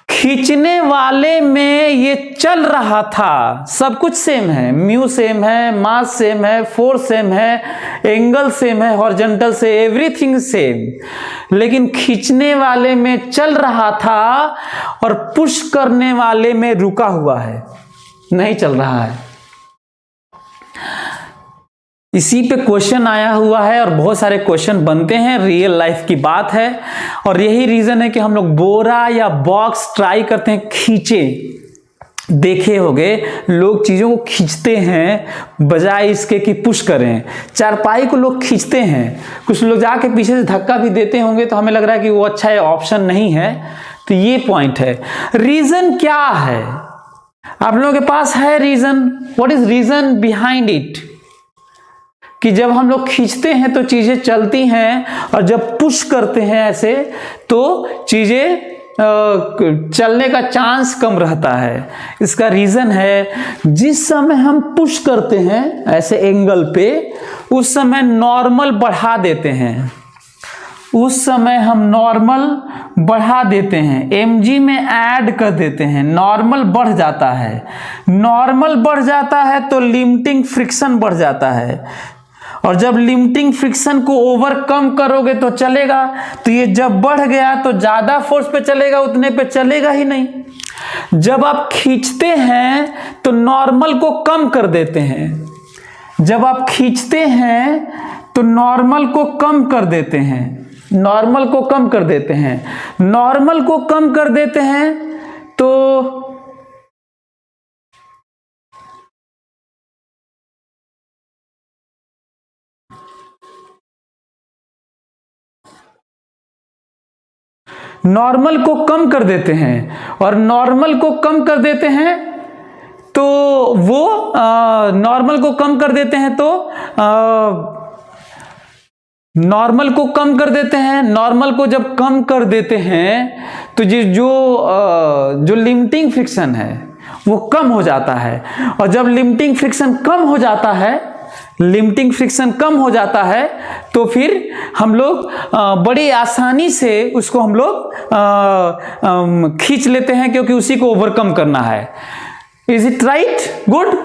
खींचने वाले में ये चल रहा था, सब कुछ सेम है, म्यू सेम है, मास सेम है, फोर्स सेम है, एंगल सेम है, हॉरिजॉन्टल से एवरीथिंग सेम, लेकिन खींचने वाले में चल रहा था और पुश करने वाले में रुका हुआ है, नहीं चल रहा है। इसी पे क्वेश्चन आया हुआ है और बहुत सारे क्वेश्चन बनते हैं, रियल लाइफ की बात है, और यही रीजन है कि हम लोग बोरा या बॉक्स ट्राई करते हैं खींचे। देखे होंगे लोग चीजों को खींचते हैं बजाय इसके कि पुश करें। चारपाई को लोग खींचते हैं, कुछ लोग जाके पीछे से धक्का भी देते होंगे, तो हमें लग रहा है कि वो अच्छा है, ऑप्शन नहीं है। तो ये पॉइंट है। रीजन क्या है आप लोगों के पास है? Reason, what is reason behind it? कि जब हम लोग खींचते हैं तो चीजें चलती हैं, और जब पुश करते हैं ऐसे तो चीजें चलने का चांस कम रहता है। इसका रीजन है, जिस समय हम पुश करते हैं ऐसे एंगल पे, उस समय नॉर्मल बढ़ा देते हैं, उस समय हम नॉर्मल बढ़ा देते हैं, mg में ऐड कर देते हैं, नॉर्मल बढ़ जाता है। नॉर्मल बढ़ जाता है तो लिमिटिंग फ्रिक्शन बढ़ जाता है, और जब लिमिटिंग फ्रिक्शन को ओवरकम करोगे तो चलेगा। तो ये जब बढ़ गया तो ज्यादा फोर्स पे चलेगा, उतने पे चलेगा ही नहीं। जब आप खींचते हैं तो नॉर्मल को कम कर देते हैं, जब आप खींचते हैं तो नॉर्मल को कम कर देते हैं, नॉर्मल को कम कर देते हैं, नॉर्मल को कम कर देते हैं तो नॉर्मल को कम कर देते हैं, और नॉर्मल को कम कर देते हैं तो वो नॉर्मल को कम कर देते हैं तो नॉर्मल को कम कर देते हैं। नॉर्मल को जब कम कर देते हैं तो जो लिमिटिंग फ्रिक्शन है वो कम हो जाता है, और जब लिमिटिंग फ्रिक्शन कम हो जाता है, लिमिटिंग फ्रिक्शन कम हो जाता है तो फिर हम लोग बड़ी आसानी से उसको हम लोग खींच लेते हैं, क्योंकि उसी को ओवरकम करना है। Is it right? गुड,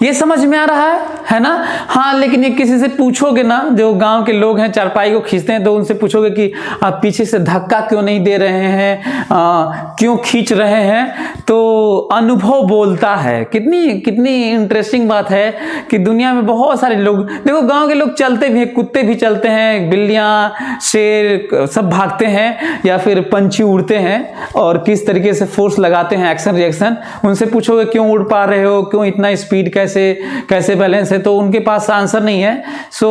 ये समझ में आ रहा है ना? हाँ, लेकिन ये किसी से पूछोगे ना, जो गांव के लोग हैं चारपाई को खींचते हैं, तो उनसे पूछोगे कि आप पीछे से धक्का क्यों नहीं दे रहे हैं, क्यों खींच रहे हैं, तो अनुभव बोलता है। कितनी इंटरेस्टिंग बात है कि दुनिया में बहुत सारे लोग, देखो गांव के लोग चलते भी हैं, कुत्ते भी चलते हैं, बिल्लियां, शेर सब भागते हैं, या फिर पंछी उड़ते हैं, और किस तरीके से फोर्स लगाते हैं, एक्शन रिएक्शन। उनसे पूछोगे क्यों उड़ पा रहे हो, क्यों इतना स्पीड, कैसे बैलेंस है, तो उनके पास आंसर नहीं है। सो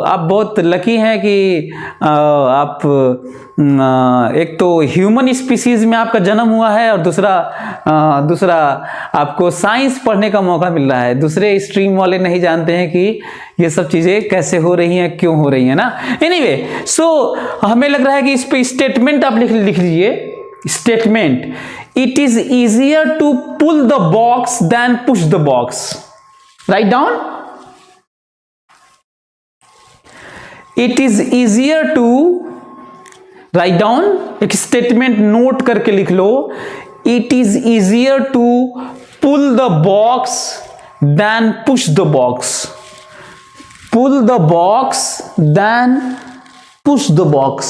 आप बहुत लकी हैं कि आप एक तो ह्यूमन स्पीसीज में आपका जन्म हुआ है, और दूसरा आपको साइंस पढ़ने का मौका मिल रहा है। दूसरे स्ट्रीम वाले नहीं जानते हैं कि ये सब चीजें कैसे हो रही हैं, क्यों हो रही हैं ना। एनीवे, सो हमें लग रहा है कि इस पे स्टेटमेंट आप लिख लीजिए। Statement, it is easier to pull the box than push the box. Write down, it is easier to, write down, एक स्टेटमेंट नोट करके लिख लो, it is easier to pull the box than push the box, pull the box than push the box,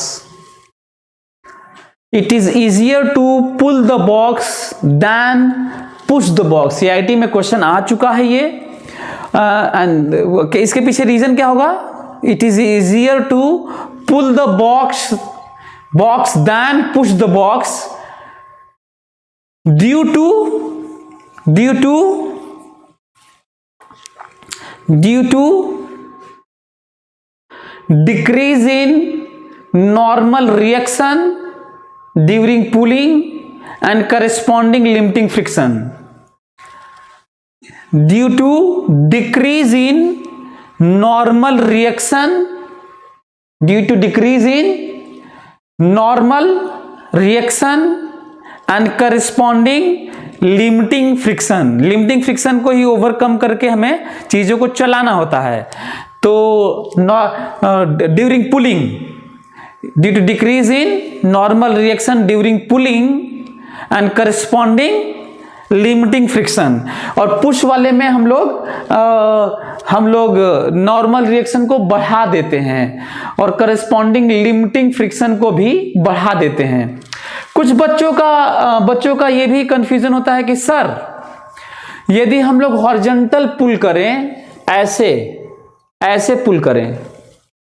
it is easier to pull the box than push the box. CIT में question आ चुका है ये, and इसके पीछे reason क्या होगा? It is easier to pull the box than push the box due to decrease in normal reaction during pulling and corresponding limiting friction, due to decrease in normal reaction, due to decrease in normal reaction and corresponding limiting friction. Limiting friction को ही overcome करके हमें चीजों को चलाना होता है। तो during pulling, due to decrease in normal reaction during pulling and corresponding limiting friction. और पुश वाले में हम लोग नॉर्मल रिएक्शन को बढ़ा देते हैं और करस्पॉन्डिंग लिमिटिंग फ्रिक्शन को भी बढ़ा देते हैं। कुछ बच्चों का ये भी कंफ्यूजन होता है कि सर यदि हम लोग हॉरिजॉन्टल पुल करें, ऐसे पुल करें,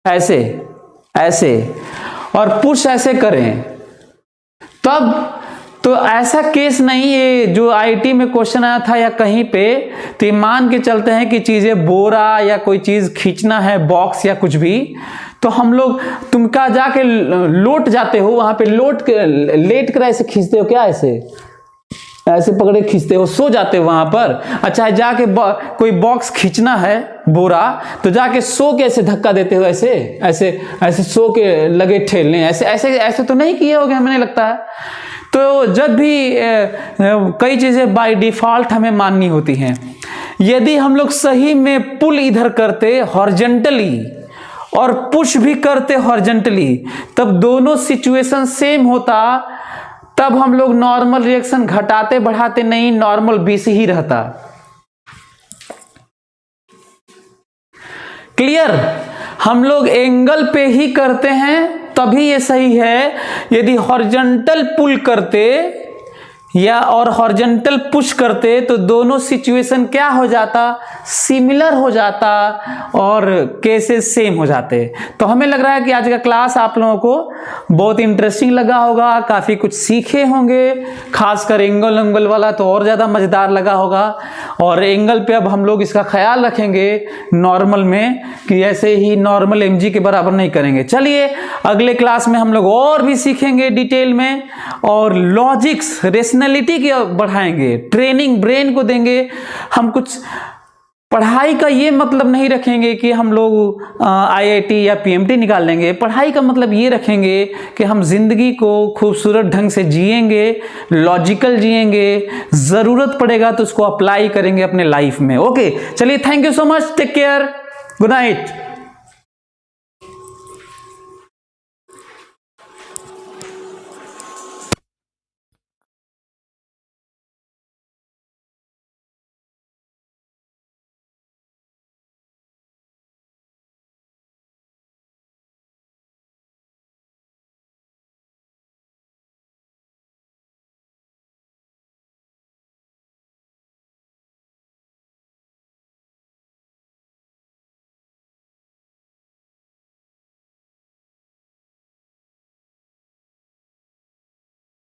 ऐसे और पुश ऐसे करें, तब तो ऐसा केस नहीं है। जो आईटी में क्वेश्चन आया था या कहीं पे, तो मान के चलते हैं कि चीजें बोरा या कोई चीज खींचना है, बॉक्स या कुछ भी, तो हम लोग तुम क्या जाके लोट जाते हो वहां पे, लेट कर ऐसे खींचते हो क्या? ऐसे पकड़े खींचते हो, सो जाते हो वहां पर। अच्छा जाके कोई बॉक्स खींचना है, बोरा, तो जाके सो के ऐसे धक्का देते हो, ऐसे सो के लगे ठेलने, ऐसे तो नहीं किए होगे हमें लगता है। तो जब भी कई चीजें बाय डिफॉल्ट हमें माननी होती हैं। यदि हम लोग सही में पुल इधर करते हॉरिजॉन्टली और पुश भी करते हॉरिजॉन्टली, तब दोनों सिचुएशन सेम होता। तब हम लोग नॉर्मल रिएक्शन घटाते बढ़ाते नहीं, नॉर्मल बीसी ही रहता। क्लियर? हम लोग एंगल पे ही करते हैं तभी ये सही है। यदि हॉरिजॉन्टल पुल करते या और हॉरिजॉन्टल पुश करते तो दोनों सिचुएशन क्या हो जाता? सिमिलर हो जाता और केसेस सेम हो जाते। तो हमें लग रहा है कि आज का क्लास आप लोगों को बहुत इंटरेस्टिंग लगा होगा, काफ़ी कुछ सीखे होंगे। खासकर एंगल वाला तो और ज़्यादा मज़ेदार लगा होगा। और एंगल पे अब हम लोग इसका ख्याल रखेंगे नॉर्मल में कि ऐसे ही नॉर्मल एमजी के बराबर नहीं करेंगे। चलिए अगले क्लास में हम लोग और भी सीखेंगे डिटेल में, और लॉजिक्स रेशनैलिटी के बढ़ाएंगे, ट्रेनिंग ब्रेन को देंगे। हम कुछ पढ़ाई का ये मतलब नहीं रखेंगे कि हम लोग आईआईटी या पीएमटी निकाल लेंगे। पढ़ाई का मतलब ये रखेंगे कि हम जिंदगी को खूबसूरत ढंग से जिएंगे, लॉजिकल जिएंगे, ज़रूरत पड़ेगा तो उसको अप्लाई करेंगे अपने लाइफ में। ओके, चलिए, thank you so much, take care, good night.